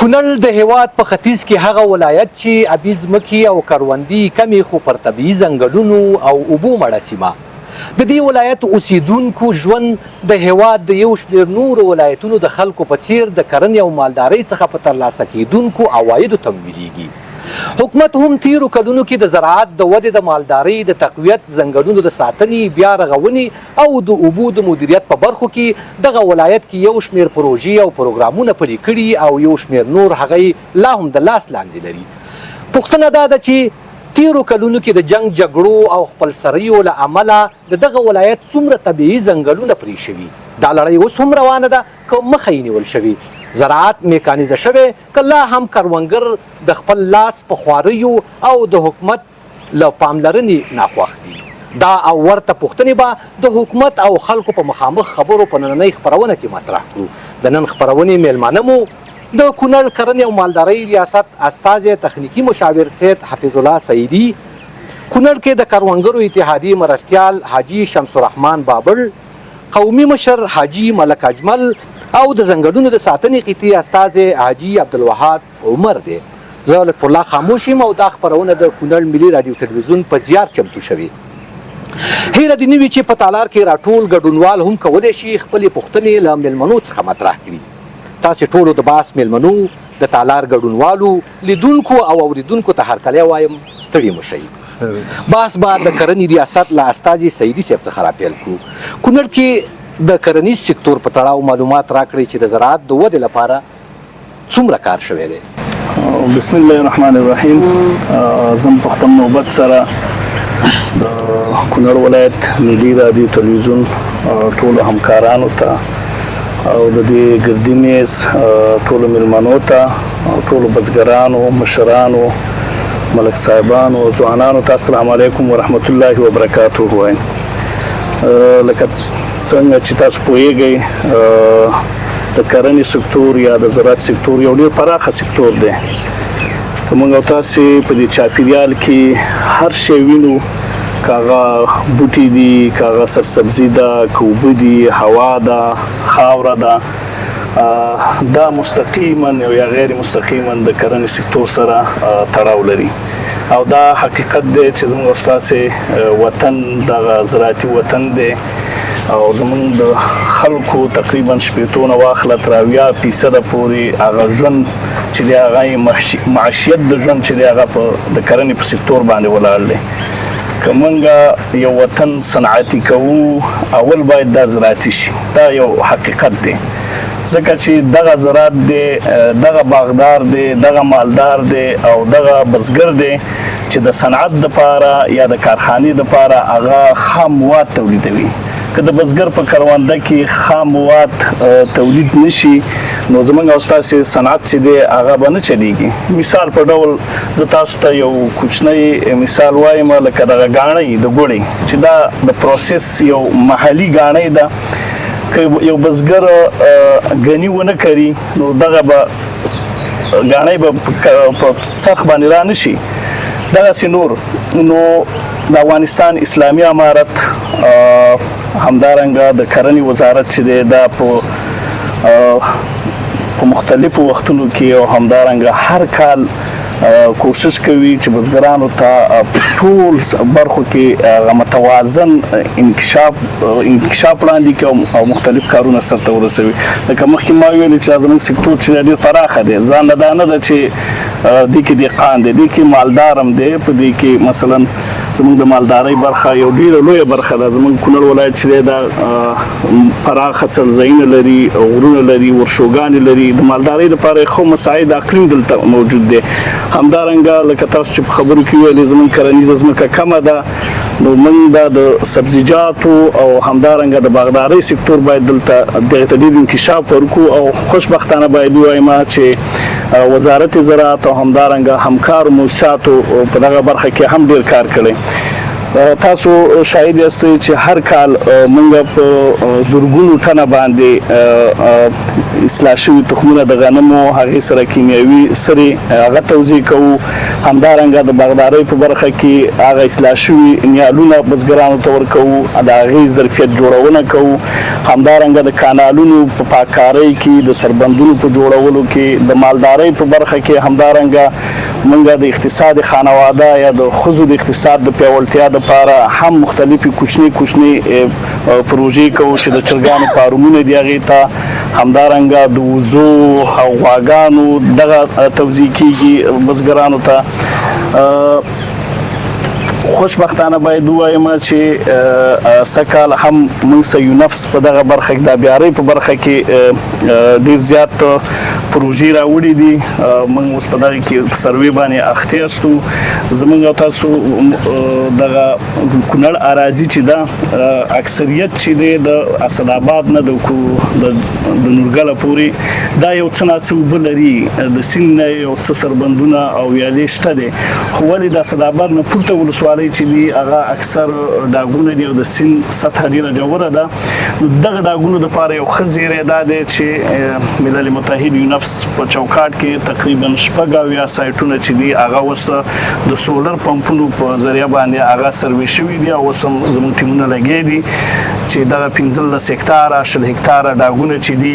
کونړ د هیواد په ختیځ کې هغه ولایت چې ابي ځمکې او کروندې کمې خو پر طبیعي ځنګلونو او اوبو مړه سیمه د دې ولایت اوسیدونکو ژوند د هیواد د یو شمېر نورو ولایتونو د خلکو په څیر د کرنې او مالدارۍ څخه په ترلاسه کیدونکو عوایدو تمویلیږي. حکومت هم تیرو کلونو کې د زراعت د ودې د مالدارۍ د تقویت ځنګلونو د ساتنې بیا رغونې او د اوبو د مدیریت په برخو کې دغه ولایت کې یو شمېر پروژې او پروګرامونه پلي کړي او یو شمېر نور هغه لا هم د لاس لاندې لري. پوښتنه دا ده چې تیرو کلونو کې د جنگ جګړو او خپلسریو له امله د دغه ولایت څومره طبیعي ځنګلونه پرې شوي؟ دا لړۍ اوس هم روانه ده که مخه یې نیول شوي؟ زراعت میکانیزه شوی که لا هم کروندګر د خپل لاس په خواریو او د حکومت له پاملرنې ناخوښ دي؟ دا او ورته پوښتنې به د حکومت او خلکو په مخامخ خبرو په نننۍ خپرونه کې مطرح کړو. د نن خپرونې میلمانه مو د کونړ کرنې او مالدارۍ ریاست استازی تخنیکي مشاور سید حفیظ الله سعیدي، کونړ کې د کروندګرو اتحادیې مرستیال حاجي شمس الرحمن بابل، قومي مشر حاجي ملک اجمل او د ځنګلونو د ساتنې قطعي استازی حاجي عبدالوهاب عمر دی. زه لطف الله خاموش یم او دا خپرونه د کونړ ملي راډیو تلویزیون په زیار چمتو شوې. هیله دې نه وي چې په تالار کې راټول ګډونوال هم کولی شي خپلې پوښتنې له میلمنو څخه مطرح کړي. تاسې ټولو د باس میلمنو، د تالار ګډونوالو، لیدونکو او اوریدونکو ته هرکلی وایم، ستړي مه شئ. باس به د کرنې ریاست له استازي سعیدي صاحب څخه راپیل کړو. کونړ کې د کرنیز سکتور په تړاو معلومات راکړئ چې د زراعت د ودې لپاره څومره کار شوی دی. بسم الله الرحمن الرحیم. زه په خپل نوبت سره د کونړ ولایت ملي راډیو تلویزیون ټولو همکارانو ته او د دې ګردي میز ټولو میلمنو ته، ټولو بزګرانو، مشرانو، ملک صاحبانو، ځوانانو ته السلام علیکم ورحمت الله وبرکاته وایم. لکه څنګه چې تاسو پوهیږئ د کرنې سکتور یا د زراعت سکتور یو ډېر پراخه سکتور دی. که موږ او تاسې په دې چاپیریال کې هر شی وینو، که هغه بوټي دي، که هغه سرسبزي ده، که اوبه دي، هوا ده، خاوره ده، دا مستقیما یا غیر مستقیما د کرنې سکتور سره تړاو لري. او دا حقیقت دی چې زموږ ستاسې وطن دغه زراعتي وطن دی او زموږ د خلکو تقریبا 80 نه واخله تر 80% پورې هغه ژوند چې دی هغه معیشت د ژوند چې دی هغه د کرنې په سکتور باندې ولاړ دی. که موږ یو وطن صنعتي کوو، اول باید دا زراعتي شي. دا یو حقیقت دی، ځکه چې دغه زراعت دی، دغه باغدار دی، دغه مالدار دی او دغه بزګر دی چې د صنعت دپاره یا د کارخانې دپاره هغه خام مواد تولیدوي. که د بزګر په کرونده کې خام مواد تولید نشي نو زموږ او ستاسې صنعت چې دی هغه به نه چلیږي. مثال په ډول زه تاسو ته یو کوچنی مثال وایم، لکه دغه ګاڼۍ د ګوړې چې دا د پروسس یو محلي ګاڼۍ ده. که یو بزګر غني ونه کړي نو دغه به ګاڼۍ به په څرخ باندې را نشي. دغسې نور نو د افغانستان اسلامي امارت همدارنګه د کرنې وزارت چې دی دا په مختلفو وختونو کې او همدارنګه هر کال کوشش کوي چې بزګرانو ته ټول برخو کې متوازن انکشاف وړاندې کړي او مختلف کارونه سرته ورسوي. لکه مخکې ما ویلي چې زموږ سکتور چې ډېر پراخه دی، ځان نه دا نه ده چې دې کې دهقان دی، دې کې مالدار هم دی. په دې کې مثلا زموږ د مالدارۍ برخه یو ډېره لویه برخه ده. زموږ کونړ ولایت چې دی دا پراخه څړځایونه لري، غرونه لري، ورشوګانې لري. د مالدارۍ لپاره ښه مساعد اقلیم دلته موجود دی. همدارنګه لکه تاسو چې په خبرو کې ویلې زموږ کرنیزه ځمکه کمه ده، نو موږ دا د سبزیجاتو او همدارنګه د باغدارۍ سکتور باید دلته دغه ته ډېر انکشاف ورکړو او خوشبختانه باید ووایم چې وزارت زراعت او همدارنګه همکارو مؤسساتو په دغه برخه کې هم ډېر کار کړی. تاسو شاهد یاستئ چې هر کال موږ په زرګونو ټنه باندې اصلاح شوي تخمونه د غنمو هغې سره کیمیاوي سرې هغه توزیع کوو. همدارنګه د باغدارۍ په برخه کې هغه اصلاح شوي نیالونه بزګرانو ته ورکوو، د هغې ظرفیت جوړونه کوو. همدارنګه د کانالونو په پاککارۍ کې، د سربندونو په جوړولو کې، د مالدارۍ په برخه کې همدارنګه موږ د اقتصاد خانواده یا د ښځو د اقتصاد د پیاوړتیا دپاره هم مختلفې کوچنۍ پروژې کوو چې د چرګانو فارمونه دي هغې ته همدارنګه د وزو او غواګانو دغه توزیع کیږي بزګرانو ته. خوشبختانه باید ووایم چې سږکال هم موږ سیو نفس په دغه برخه کې د بیارۍ په برخه کې ډېر زیات پروژې راوړي دي. موږ اوس په دغه کې په سروې باندې اخته یاستو. زموږ او تاسو دغه کونړ اراضي چې ده اکثریت چې دی د اسداباد نه د نورګله پورې دا یو څه ناڅه اوبه لري، د سیند نه یو څه سربندونه او ویالې شته دی، خو ولې د اسداباد نه پورته ولسوالۍ چې دي هغه اکثر ډاګونه دي او د سیند سطحه ډېره ژوره ده. نو دغه ډاګونو دپاره یو ښه زیری دا دی چې ملل متحد یونفس په چوکاټ کې تقریبا 80 سایټونه چې دي هغه اوس د سولر پمپونو په ذریعه باندې هغه سروې شوي دي او اوس هم زموږ ټیمونه لګیا دي چې دغه 15 هکتاره 20 هکتاره ډاګونه چې دي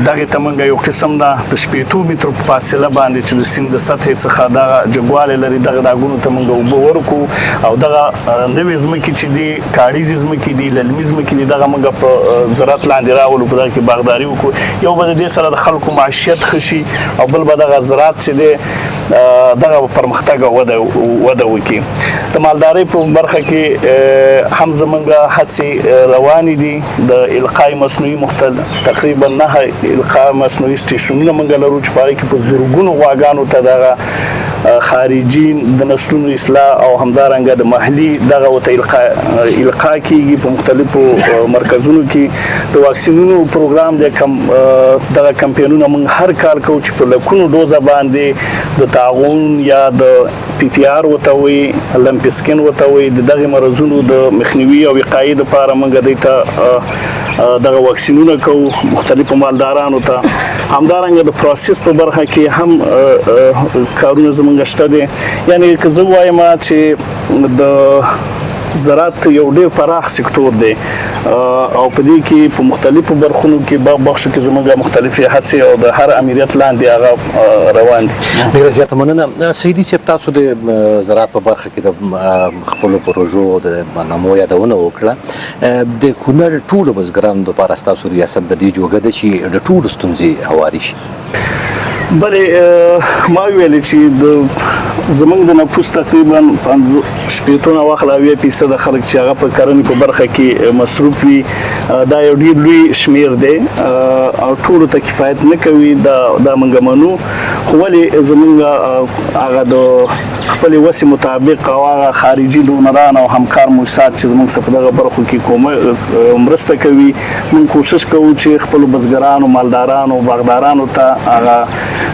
دغې ته موږ یو قسم ده د 8 مترو په فاصله باندې چې د سیند د سطحې څخه دغه جګوالی لري دغه ډاګونو ته موږ اوبه ورکړو او دغه نوې ځمکې چې دي کاړیزې ځمکې دي، للمي ځمکې دي، دغه موږ په زراعت لاندې راولو، په دغه کې باغداري وکړو. یو به د دې سره د خلکو معیشت ښه شي او بل به دغه زراعت چې دی دغه پرمختګ او وده وکړي. د مالدارۍ په برخه کې هم زموږ هڅې روانې دي. د القای مصنوعي تقریبا 9 القای مصنوعي سټیشنونه موږ لرو چې په هغې کې په زرګونو غواګانو ته دغه خارجین د نسلونو اصلاح او همدارنګه د محلي دغه ورته القا کیږي په مختلفو مرکزونو کې. د واکسینونو پروګرام د دغه کمپینونه موږ هر کال کوو چې په لکونو ډوزه باندې د تعاون یا د پی پی آر ورته وایي، لمپسکن ورته وایي، د دغې مرضونو د مخنیوي او وقایې دپاره موږ دوی ته دغه واکسینونه کوو مختلفو مالدارانو ته. همدارنګه د پروسس په برخه کې هم کارونه زموږ شته دي. یعنی که زه وایم چې د زراعت یو ډېر پراخ سکتور دی او په دې کې په مختلفو برخونو کې بخشو کې زموږ مختلفې هڅې او د هر امریت لاندې هغه روان دي. ډېره زیاته مننه. سیدي صاحب، تاسو د زراعت په برخه کې د خپلو پروژو د برنامو یادونه وکړه. د کونړ ټولو بزګرانو دپاره ستاسو ریاست د دې جوګه ده چې د ټولو ستونزې هواري شي. بلې ما ویلې چې زموږ د نفوس تقریبا 80% خلک چې هغه په کرنې په برخه کې مصروف وي دا یو ډېر لوی شمیر دی او ټولو ته کفایت نه کوي. دا موږ منو، خو ولې زموږ هغه د خپلې وسې مطابق او هغه خارجي ډونران او همکار موسسات چې زموږ څخه په دغه برخو کې مرسته کوي، موږ کوشش کوو چې خپلو بزګرانو، مالدارانو، باغدارانو ته هغه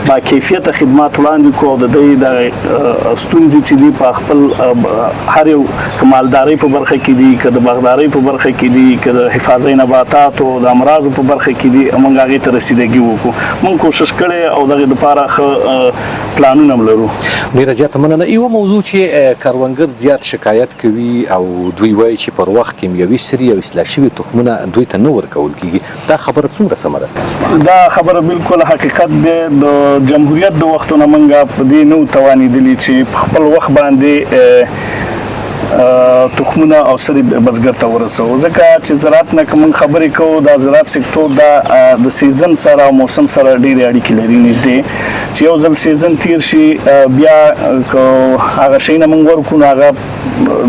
با کیفیته خدمات وړاندې کړو. د دوی د ستونزې چې دي په خپل هر یو که مالدارۍ په برخه کې دي، که د باغدارۍ په برخه کې دي، که د حفاظۍ نباتاتو د امراضو په برخه کې دي، موږ هغې ته رسیدګي وکړو. موږ کوشش کړی او دغې دپاره ښه پلانونه هم لرو. ډېره زیاته مننه. یوه موضوع چې کروندګر زیات شکایت کوي او دوی وایي چې پر وخت کیمیاوي سرې او اصلاح شوي تخمونه دوی ته نه ورکول کېږي. دا خبره څومره سمه ده ستاسو؟ دا خبره بالکل حقیقت دی. د جمهوریت د وختونه موږ په دې نه توانېدلي چې په خپل وخت باندې تخمونه او سرې بزګر ته ورسوو، ځکه چې زراعت نه که موږ خبرې کوو دا زراعت سکتور دا د سیزن سره او موسم سره ډېرې اړیکې لري نږدې. چې یو ځل سیزن تیر شي بیا که هغه شی نه موږ ورکړو نو هغه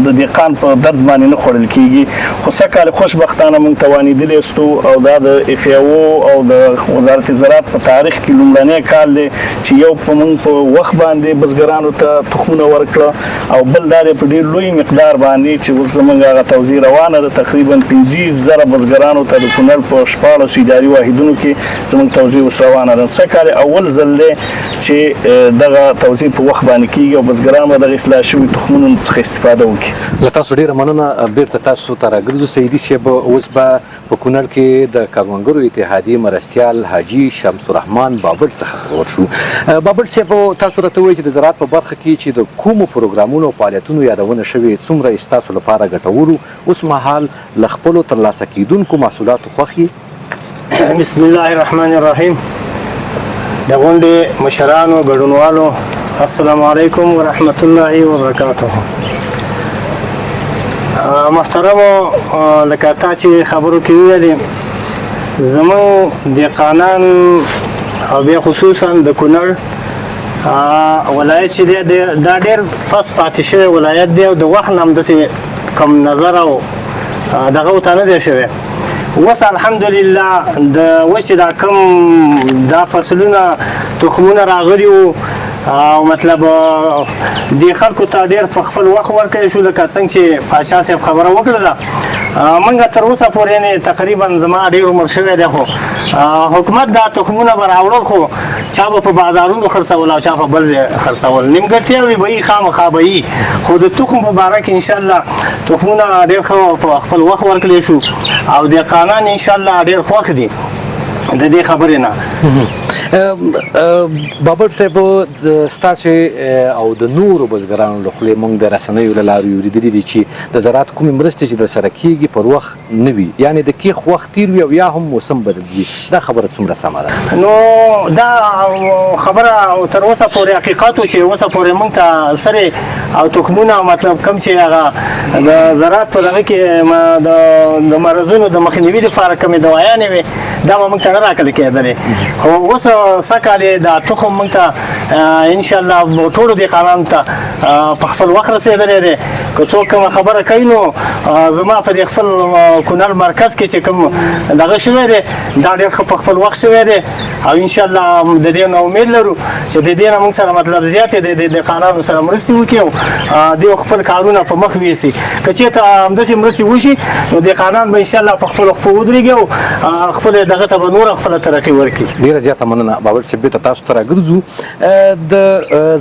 د دهقان په درد باندې نه خوړل کېږي. خو سږکال خوشبختانه موږ توانېدلی یاستو او دا د اف ای او او د وزارت زراعت په تاریخ کې لومړنی کال دی چې یو موږ په وخت باندې بزګرانو ته تخمونه ورکړه او بل دا دی په ډېر لوی مقدار باندې چې اوس زموږ هغه توزیع روانه ده. تقریبا 50,000 بزګرانو ته د کونړ په 14 اداري واحدونو کې زموږ توزیع اوس روانه ده. سږکال اول ځل دی چې دغه توزیع په وخت باندې کیږي او بزګران به دغه اصلاح شوي تخمونو څخه استفاده وکړي. له تاسو ډیره مننه. بیرته تاسو ته راګرځو سیدي صاحب. اوس به په کونړ کې د کروندګرو اتحادیې مرستیال حاجي شمس الرحمن بابټ څخه خبر شو. بابټ صاحب تاسو راته وایئ چې د زراعت په برخه کې چې د کومو پروګرامونو او فعالیتونو یادونه شوې څومره ستاسو لپاره ګټور اوس مهال له خپلو ترلاسه کیدونکو محصولاتو خوښ یې؟ بسم الله الرحمن الرحیم. د غونډې مشرانو ګډونوالو السلام علیکم ورحمت الله وبرکاته. محترمو لکه تا چې خبرو کې ویلې زموږ دهقانان او بیا خصوصا د کونړ ولایت چې دی دا ډېر پس پاتې شوی ولایت دی او د وخت نه همداسې کم نظر او دغه ورته نه دی شوی. اوس الحمدلله اوس چې دا کم دا فصلونه تخمونه راغلي وو او مطلب دې خلکو ته ډېر په خپل وخت ورکړی شو لکه څنګه چې پاچا صاحب خبره وکړه ده. موږ تر اوسه پورې تقریبا زما ډېر عمر شوی دی خو حکومت دا تخمونه به راوړل خو چا به په بازارونو خرڅول او چا په بل ځای خرڅول. نیمګړتیاوې به یي خامخا به یي خو د تخم په باره کې انشاءالله تخمونه ډېر ښه په خپل وخت ورکړلی شو او دهقانان انشاءالله ډېر خوښ دي د دې خبرې نه. بابټ صاحب ستاسو او د نورو بزګرانو له خولې موږ د رسنیو له لارې اورېدلي دي چې د زراعت کومې مرستې چې درسره کېږي پر وخت نه وي، یعنې د کیښ وخت تېر وي او یا هم موسم بدل وي. دا خبره څومره سمه ده؟ نو دا خبره تر اوسه پورې حقیقت و چې اوسه پورې موږ ته سرې او تخمونه مطلب کم چې هغه د زراعت په دغه کې د مرضونو د مخنیوي دپاره کمې دوايانې وې دا به موږ ته نه راکړل کېدلې. خو اوس سږ دا تخم موږ ته انشاءالله ټولو دهقانانو ته په خپل وخت رسېدلی دی. که څوک کومه خبره کوي نو زما په دې خپل کونړ مرکز کې چې کوم دغه شوی دی دا ډېر ښه په خپل وخت شوی دی او انشاءالله د دې نه امید لرو چې د دې نه موږ سره مطلب زیاتې د دهقانانو سره مرستې وکړي او دوی خپل کارونه په مخ ویسي. که چېرته همداسې مرستې وشي نو دهقانان به انشاءالله په خپلو خپو ودرېږي او خپل دغه ته به نوره خپله ترقي ورکړي. ډېره زیاته مننه بابټ صاحب. بېرته تاسو ته راګرځو. د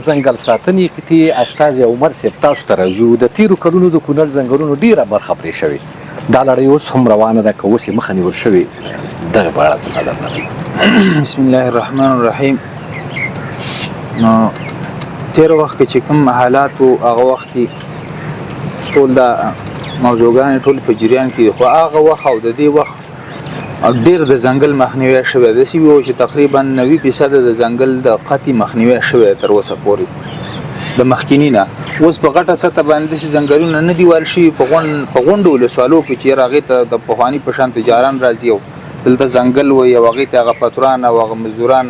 ځنګل ساتنې قطعې استازي عمر صاحب تاسو ته راځو. د تېرو کلونو د کونړ ځنګلونو ډېره برخه پرې شوې، دا لړۍ اوس هم روانه ده، که اوس یې مخه نیول شوې دغه په اړه څه نظر لرئ؟ بسم الله الرحمن الرحیم. نو تېر وخت کې چې کوم حالات و هغه وخت کې ټول دا موضوعګانې ټول په جریان کې دي، خو هغه وخت او د دې وخت ډېر د ځنګل مخنیوی شوی. داسې وي چې تقریبا 90% د ځنګل د قطعي مخنیوی شوی تر اوسه پورې د مخکیني نه. اوس په غټه سطح باندې داسې ځنګلونه نه دي وال شوي په غونډو ولسوالو کې چې هغې ته د پخواني په شان تجاران راځي او دلته ځنګل وي او هغې ته هغه پتران او هغه مزدوران.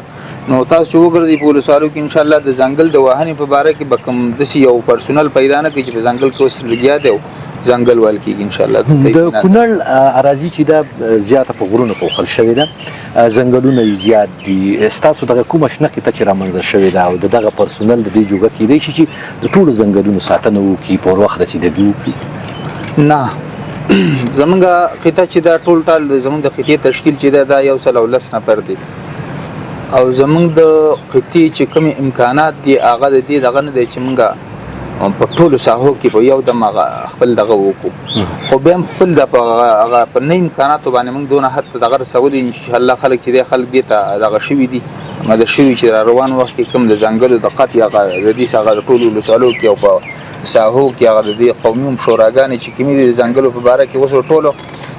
نو تاسو چې وګرځئ په ولسوالو کې انشاءالله د ځنګل د وهنې په باره کې به کوم داسې یو پرسونل پیدا نه کړي چې په ځنګل کې اوس لګیا دی او ځنګل وال کېږي انشاءالله. د کونړ اراضي چې دا زیاته په غرونو پوښل شوې ده، ځنګلونه یې زیات دي. ستاسو دغه کومه شنه قطعه چې رامنځته شوې ده او د دغه پرسونل د دې جوګه کېدی شي چې د ټولو ځنګلونو ساتنه وکړي، پر وخت رسېدګي وکړي؟ نه، زمونږ قطعه چې دا ټول ټال زمونږ د قطعې تشکیل چې دی دا 110 نفر دی او زمونږ د قطعې چې کوم امکانات دي هغه د دې دغه نه دی چې مونږ په ټولو ساحو کې په یو دم خپل دغه وکړو. خو بیا هم خپل هغه په نه امکاناتو باندې موږ دونه حد ته دغه رسولي انشاءالله. خلک چې دی خلک دې ته دغه شوي دي مدد شوي چې را روان وخت کې کوم د ځنګلو د قطع هغه د دې هغه د ټولو ولسوالو کې او په ساحو کې هغه د دې قومي شوراګانې چې کومې دي د ځنګلو په باره کې اوس ټولو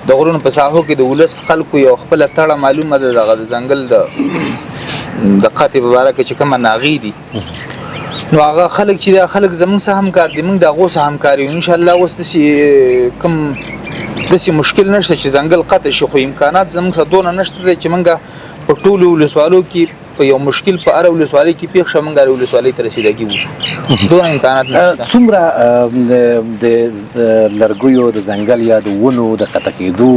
د غرونو په ساحو کې د ولس خلکو یو خپله تړه معلومه ده دغه د ځنګل د قطع په باره کې چې کومه ناغې دي. نو هغه خلک چې دا خلک زمونږ سره همکار دي، موږ د هغو سره همکار یو انشاءالله. اوس داسې کوم داسې مشکل نشته چې ځنګل قطع شي، خو امکانات زمونږ سره دونه نشته دی چې موږ په ټولو ولسوالو کې په یو مشکل په هره ولسوالۍ کې پېښ شه موږ هرې ولسوالۍ ته رسېدګي وکړو. دونه امکانات نشته. څومره د لرګیو د ځنګل یا د ونو د قطع کېدو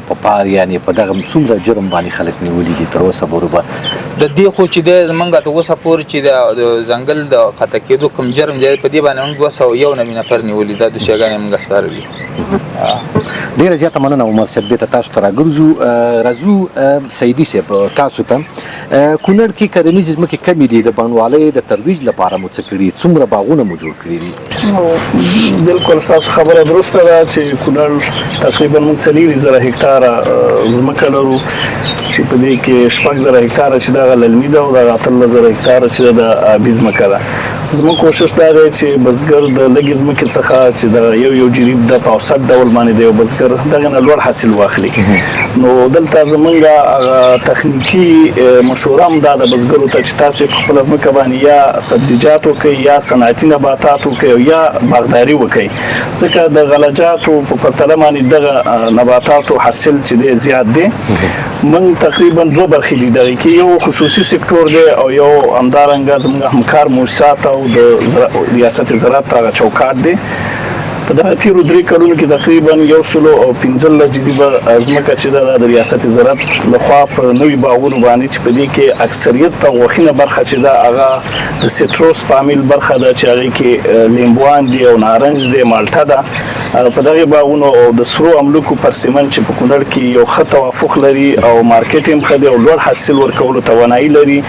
په پار یعنې په دغه څومره جرم باندې خلک نیولي دي تر اوسه پورې؟ به د دې خو چې دی زمونږ تر اوسه پورې چې د ځنګل د قطع کېدو کوم جرم دی په دې باندې موږ 201 نفر نیولي. دا دوسیګانې موږ سپارلي. ډیره زیاته مننه عمر صاحب دې ته تاسو ته راګرځو راځو سیدي صاحب تاسو ته کونړ کې کرنیزې ځمکې کمې دي د بڼوالۍ د ترویج لپاره مو څه کړي څومره باغونه مو جوړ کړي دي بالکل ستاسو خبره درسته ده چې کونړ تقریبا موږ 4000 هکتاره ځمکه لرو چې په دې کې 6000 هکتاره چې دغه للمي ده او دغه 18000 هکتاره چې د آبي ځمکه ده زموږ کوشش دا دی چې بزګر د لږې ځمکې څخه چې د یو جریب د په اوسط ډول باندې دی او بزګر دغه نه لوړ حاصل واخلي نو دلته زمونږ تخنیکي مشوره هم دا د بزګرو ته چې تاسو په خپله ځمکه باندې یا سبزیجات وکړئ یا صنعتي نباتات وکړئ او یا باغداري وکړئ ځکه د غلجاتو په پرتله باندې دغه نباتاتو حاصل چې دی زیات دی موږ تقریبا 2 برخې دي دغه کې یو خصوصي سکتور دی او یو همدارنګه زموږ همکار مؤسسات او د ریاست زراعت هغه چوکاټ دی په دغه تیرو 3 کلونو کې تقریبا 115 جديده ځمکه چې د ریاست زراعت لخوا په نوي باغونو باندې چې په دې کې اکثریت غوښینه برخه چې دا هغه د سیټروس فامیل برخه ده چې هغه کې لیمبوان دي او نارنج دي مالټا ده په دغه باغونو او د سرو املوکو پرسیمن چې په کونړ کې یو ښه توافق لري او مارکیټ هم ښه دی او لوړ حاصل ورکولو توانایي لري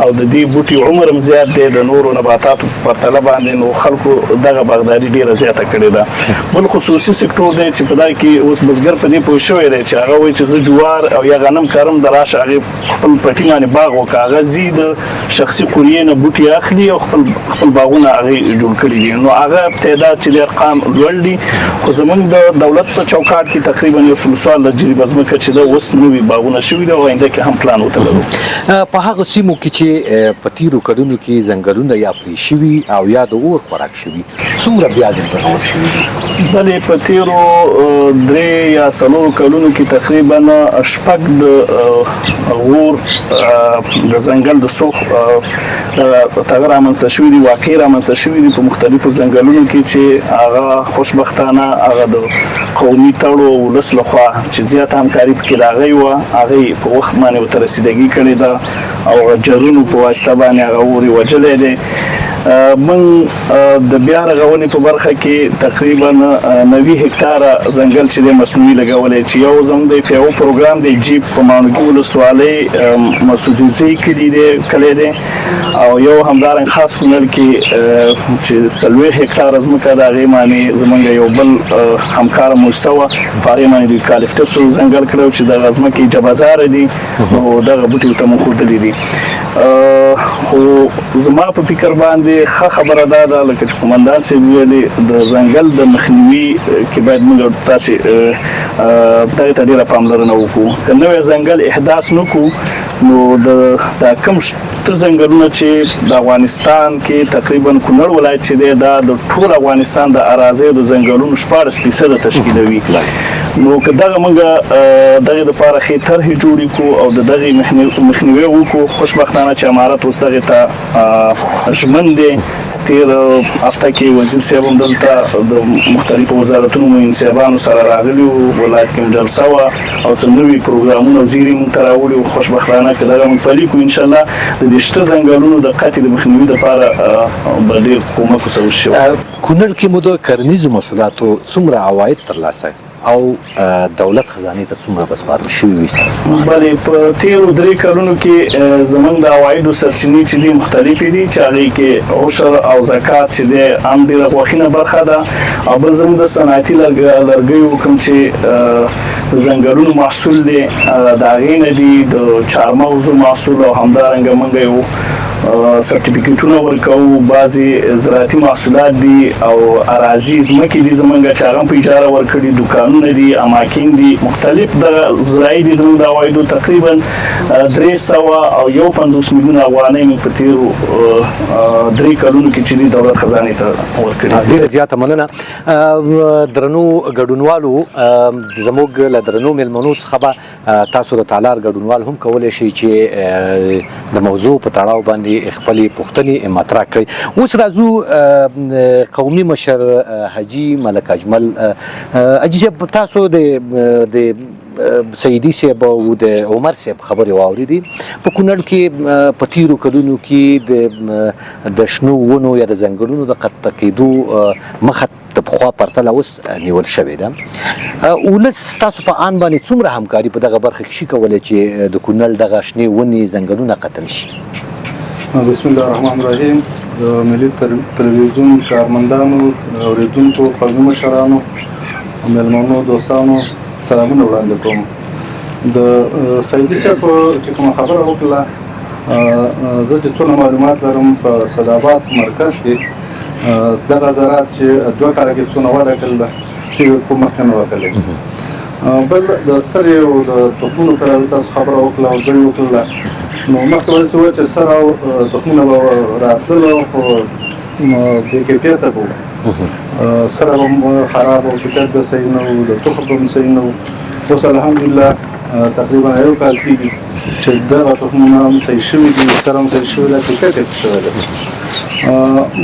او د دې بوټي عمر هم زیات دی د نورو نباتاتو په پرتله باندې نو خلکو دغه باغداري ډیره زیاته کړې ده بل خصوصي سکتور دی چې په دغه کې اوس بزګر په دې پوه شوی دی چې هغه وایي چې زه جوار او یا غنم کرم د راشه هغې خپل پټي باندې باغ وکړه هغه ځي د شخصي قوریې نه بوټي اخلي او خپل باغونه هغې جوړ کړي دي نو هغه تعداد چې د ارقام لوړ دي خو زمونږ د دولت په چوکاټ کې تقریبا 100 جریبه ځمکه چې ده اوس نوي باغونه شوي دي او آینده کې هم پلان ورته لرو په هغه سیمو کې چې په تیرو کلونو کې ځنګلونه یا پرې شوي او یا د اور خوراک شوي څومره بیا ځنګلونه شوي بلې په تیرو 3 یا 4 کلونو کې تقریبا 6 د اور د ځنګل د سوخ تغیر رامنځته شوي دي واقع رامنځته شوي دي په مختلفو ځنګلونو کې چې هغه خوشبختانه هغه د قومي تړو ولس لخوا چې زیاته همکاري پکې راغی وه هغې په وخت باندې ورته رسیدګي کړې ده او جرونو په واسطه باندې هغه اور یې وژلی دی من د بیا رغونې په برخه کې تقریبا 90 هکتاره ځنګل چې دی مصنوعي لګولی چې یو زموږ د FAO پروګرام دی جیب په ماڼوګي ولسوالۍ مسعودوزي کلي دی او یو همدارنګه خاص کونړ کې چې 40 هکتاره ځمکه د هغې باندې زموږ یو بل همکار مؤسسه وه په هغې باندې د یوکالیپټسو ځنګل کړی و چې دغه ځمکې جبهزاره دي نو دغه بوټي ورته مو ښودلي دي خو زما په فکر باندې ښه خبره دا ده لکه چې قومندان صاحب ویلي د ځنګل د مخنیوي کې باید موږ تاسې دغې ته ډېره پاملرنه وکړو که نوی ځنګل احداث نه کړو نو دا کم شته ځنګلونه چې د افغانستان کې تقریبا کونړ ولایت چې دی دا د ټول افغانستان د اراضیو د ځنګلونو 14% تشکیلوي نو که دغه موږ دغې دپاره ښې طرحې جوړې کړو او د دغې مخنیوی وکړو خوشبختانه چې امارت اوس دغې ته ژمن دی تېر هفته کې وزیر صاحب هم دلته د مختلفو وزارتونو منصبانو سره راغلي وو ولایت کې هم جلسه وه او څه نوي پروګرامونه وزیر یې موږ ته راوړي وو خوشبختانه که دغه موږ پلي کړو انشاءالله د دې شته ځنګلونو د قطع د مخنیوي دپاره به ډېر کومک ورسره وشي کونړ کې مو د کرنیزو محصولاتو څومره عواید ترلاسه او دولت خزانې ته څومره بسپارل شوي وي ستاسو بلې په تېرو 3 کلونو کې زموږ د عوایدو سرچینې چې دي مختلفې دي چې هغې کې عشر او زکات چې دی هم ډېره غوښینه برخه ده او بل زموږ د صنعتي لرګیو کوم چې د ځنګلونو محصول دی د هغې نه دي د چهارمغزو محصول او همدارنګه موږ یو سرټیفیکیټونه ورکوو بعضې زراعتي محصولات دي او اراضي ځمکې دي زموږ چې هغه هم په اجاره ورکړي دوکانونه دي اماکن دي مختلف دغه زراعي دي زموږ د عوایدو تقریبا 351 میلیونه افغانۍ مو په تېرو 3 کلونو کې چې دي دولت خزانې ته ورکړي ډېره زیاته مننه درنو ګډونوالو زموږ له درنو مېلمنو څخه به تاسو د تالار ګډونوال هم کولی شئ چې د موضوع په تړاو باندې خپلې پوښتنې مطرح کړئ اوس راځو قومي مشر حاجي ملک اجمل حاجي صاحب تاسو د سیدي صاحب او د عمر صاحب خبرې واورېدې په کونړ کې په تیرو کلونو کې د شنو ونو یا د ځنګلونو د قطع کېدو مخه د پخوا پرتله اوس نیول شوې ده. ولس ستاسو په آن باندې څومره همکاري په دغه برخه کې شي کولی چې د کونړ دغه شنې ونې ځنګلونه ختم شي؟ بسم الله الرحمن الرحیم. د ملي تلویزیون کارمندانو، اورېدونکو، قومي مشرانو، مېلمنو، دوستانو سلامونه وړاندې کوم. د سیدي صاحب چې کومه خبره وکړله، زه چې څونه معلومات لرم په صداباد مرکز کې دغه زراعت چې 2 کاله کې څونه وده کړله په مخکې نه وه کړې. بل د سرې او د تخمونو په اړه تاسو خبره وکړله او ګڼې وکړله، نو مخکې داسې وه چې سر او تخمونه به راتلل خو بې کیفیته به وو، سره به خراب او کیفیت به صحیح نه وو، د تخم به هم صحیح نه وو. اوس الحمدلله تقریبا 1 کال کېږي چې دغه تخمونه هم صحیح شوي دي، سره هم صحیح شوي ده، کیفیت یې شوی ده.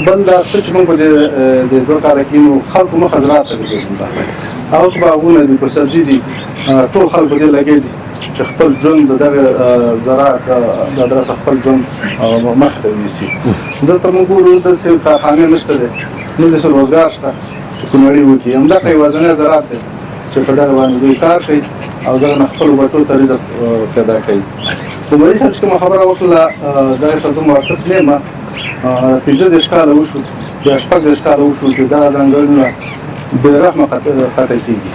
بل دا څه چې موږ په دې 2 کاله کې نو خلکو مخه زراعت ته ګرځېدل، هغه باغونه دي، په سبزي دي، ټول خلکو دې لګېدي چې خپل ژوند د دغه زراعت د ادرس خپل ژوند مخ ته یوسي. دلته موږ ګورو داسې کارخانې نشته دی، نه داسې روزګار شته چې کونړي وکړي. همدغه یوازینی زراعت دی چې په دغه باندې دوی کار کوي او دغه نه خپلو بچو ته رزق پیدا کوي. د مولوي صاحب چې کومه خبره وکړله دغه سره زه موافق نه یم. 15 کاله وشو یا 16 کاله وشو چې دغه ځنګلونه بې رحمه قطع کېږي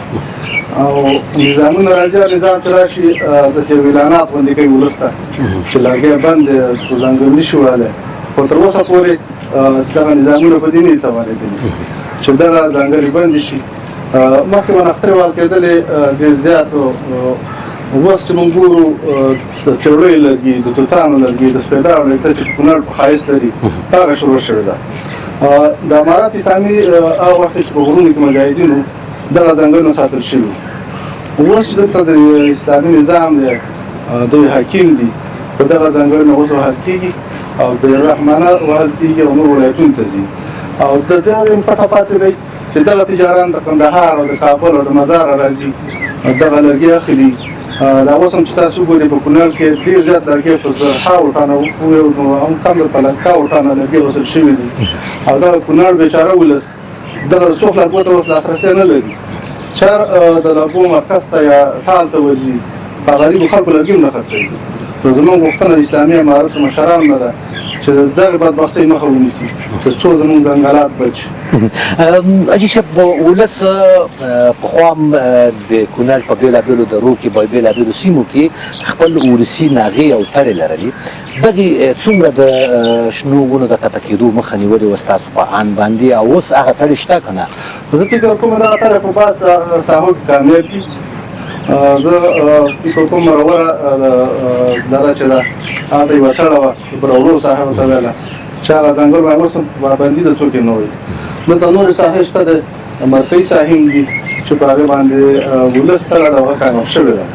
او نظامونه راځي، نظام چې راشي داسې اعلانات غوندې کوي ولس ته چې لرګی بند دی، څو ځنګل نه شي وهلی، خو تر اوسه پورې دغه نظامونه په دې نه دي توانېدلي چې دغه ځنګلې بندې شي. مخکې به نښترې وهل کېدلې ډېر زیات. اوس چې موږ ګورو د څېړیو لرګي، د توتانو لرګي، د سپېدارو لرګي چې په کونړ په ښایست لري، هغه شروع شوې ده. د امارات اسلامي هغه وخت چې په غرونو کې مجاهدینو دغه ځنګلونه ساتل شوي، اوس چې دلته د اسلامي نظام دی، دوی حاکم دي، په دغه ځنګلونه اوس وهل کېږي او بې رحمانه وهل کېږي او نور ولایتونو ته ځي او د دغه پټه پاتې دی چې دغه تجاران د کندهار او د کابل او د مزار راځي دغه لرګي اخلي. دا اوس هم چې تاسو ګورئ په کونړ کې ډېر زیات لرګي په زرهاوو ټنه هم کم د په لکاوو ټنه لرګي وصل شوي دي او دغه کونړ بیچاره ولس دغه څوک لرګو ته اوس لاسرسی نه لري. چا د لرګو مرکز ته یا ټال ته ورځي، په غریبو خلکو لرګي هم نه خرڅوي. نو زموږ غوښتنه د اسلامي امارت مشرانو نه ده چې دغه بدبختۍ مخه ونیسي چې څو زموږ ځنګلات بچ. حاجي صاحب، ولس پخوا هم د کونړ په بېلابېلو درو کې په بېلابېلو سیمو کې خپل ولسي ناغې او تړې لرلې. دغې څومره د شنو ونو د قطع کېدو مخه نیولې وه ستاسو په آن باندې او اوس هغه تړې شته که نه؟ زه فکر کوم دغه تړې په بعض ساحو کې کامیاب دي. زه فکر کوم مروره دره چې ده هغه ته یوه تړه وه برولو ساحه ورته ویله چې هغه ځنګل باندې اوس هم پابندي د څوک یې نه وي. دلته نورې ساحې شته د مرکزي ساحې هم دي چې په هغې باندې ولس تړه ده هغه کامیاب شوې ده.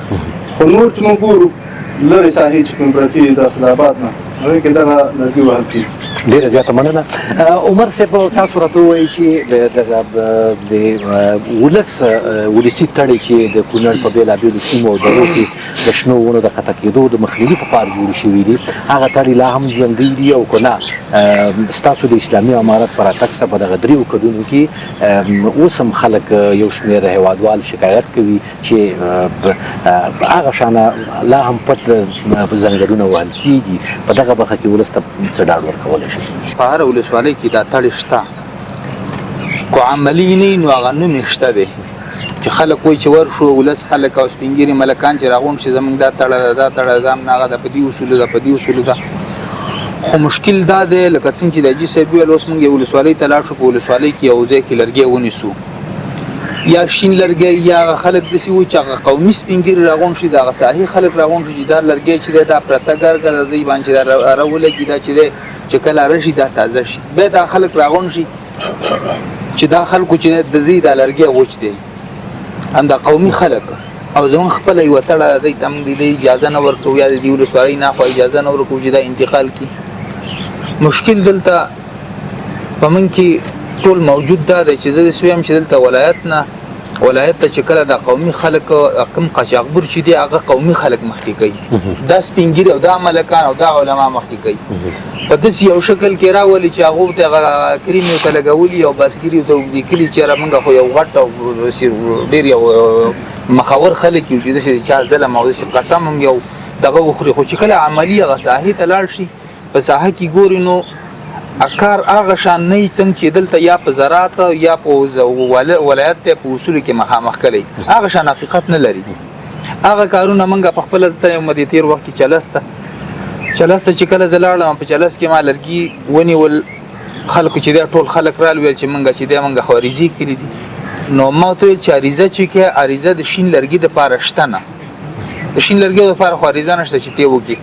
خو نور چې موږ ګورو لرې ساحې چې کوم پرتې دي د اسداباد نه، هغې کې دغه لرګي وهل کېږي. ډېره زیاته مننه. عمر صاحب، تاسو راته ووایئ چې د ولس ولسي تړې چې د کونړ په بېلابېلو سیمو او درو کې د شنو ونو د قطع کېدو د مخنیوي په پار جوړې شوي دي، هغه تړې لا هم ژوندۍ دي او که نه ستاسو د اسلامي امارت په راتګ سره په دغه 3 کلونو کې اوس هم خلک یو شمېر هېوادوال شکایت کوي چې هغه شانه لا هم پټ ځنګلونه وهل کېږي. په دغه برخه کې ولس ته څه ډاډ ورکولی شي؟ په هره ولسوالۍ کې دا تړې شته، خو عملي نه نو هغه نوم یې شته دی چې خلک وایي چې ورشو ولس خلک او سپین ږیري ملکان چې راغونډ شي زموږ دا تړه ده، دا تړه ده، هغه د په دې اصولو ده، په دې اصولو ده. خو مشکل دا دی لکه څنګه چې د حاجي صاحب ویل، اوس موږ یو ولسوالۍ ته لاړ شو، په ولسوالۍ کې یو ځای کې لرګی ونیسو، یا شین لرګی یا خلک داسې وایي چې هغه قومي سپین ږیري راغونډ شي، د هغه ساحې خلک راغونډ شي چې دا لرګی چې دی دا پرته ګرګه د دوی باندې چې دا راولګي، دا چې دی چې کله راشي دا تازه شي، بیا دا خلک راغونډ شي چې دا خلکو چې د دې دا لرګی وچ دی، همدا قومي خلک او زموږ خپله یوه تړه دی ته موږ د اجازه نه ورکوو یا د دې ولسوالۍ نه خوا اجازه نه ورکوو چې دا انتقال کړي. مشکل دلته په موږ کې ټول موجود دا دی چې زه داسې وایم چې دلته ولایت نه ولایت ته چې کله د قومي خلک کم قاچاقبر چې دی هغه قومي خلک مخکې کوي دا سپینګری او دا ملکان او دا علما مخکې کوي په داسې یو شکل کې راولي چې هغه ته کریم یو لګولي او باسګری ته لیکلي چې موږ خو یو غټ او ډیر یو مخاور خلک یو چې د چا ظلم او قسم هم یو دغه وخوري خو چې کله عملی غصاحي ته لاړ شي په ساحه کې ګوري نو اکار هغه شان نه څنګه چې دلته یا په زراعت یا په ولایت ته په اصول کې مخامخ کړي هغه شان حقیقت نه لري هغه کارونه موږ په خپل ځای مدې تیر وخت کې چلسته چې کله زلاړم په چلس کې ما لرګي ونی ول خلکو چې دا ټول خلک رال ویل چې موږ چې دا موږ خواريزي کړی دي نو ما ته چې اریزه چې کې اریزه د شین لرګي د پارشتنه شین لرګي د لپاره خواريزه نشته چې تی وکی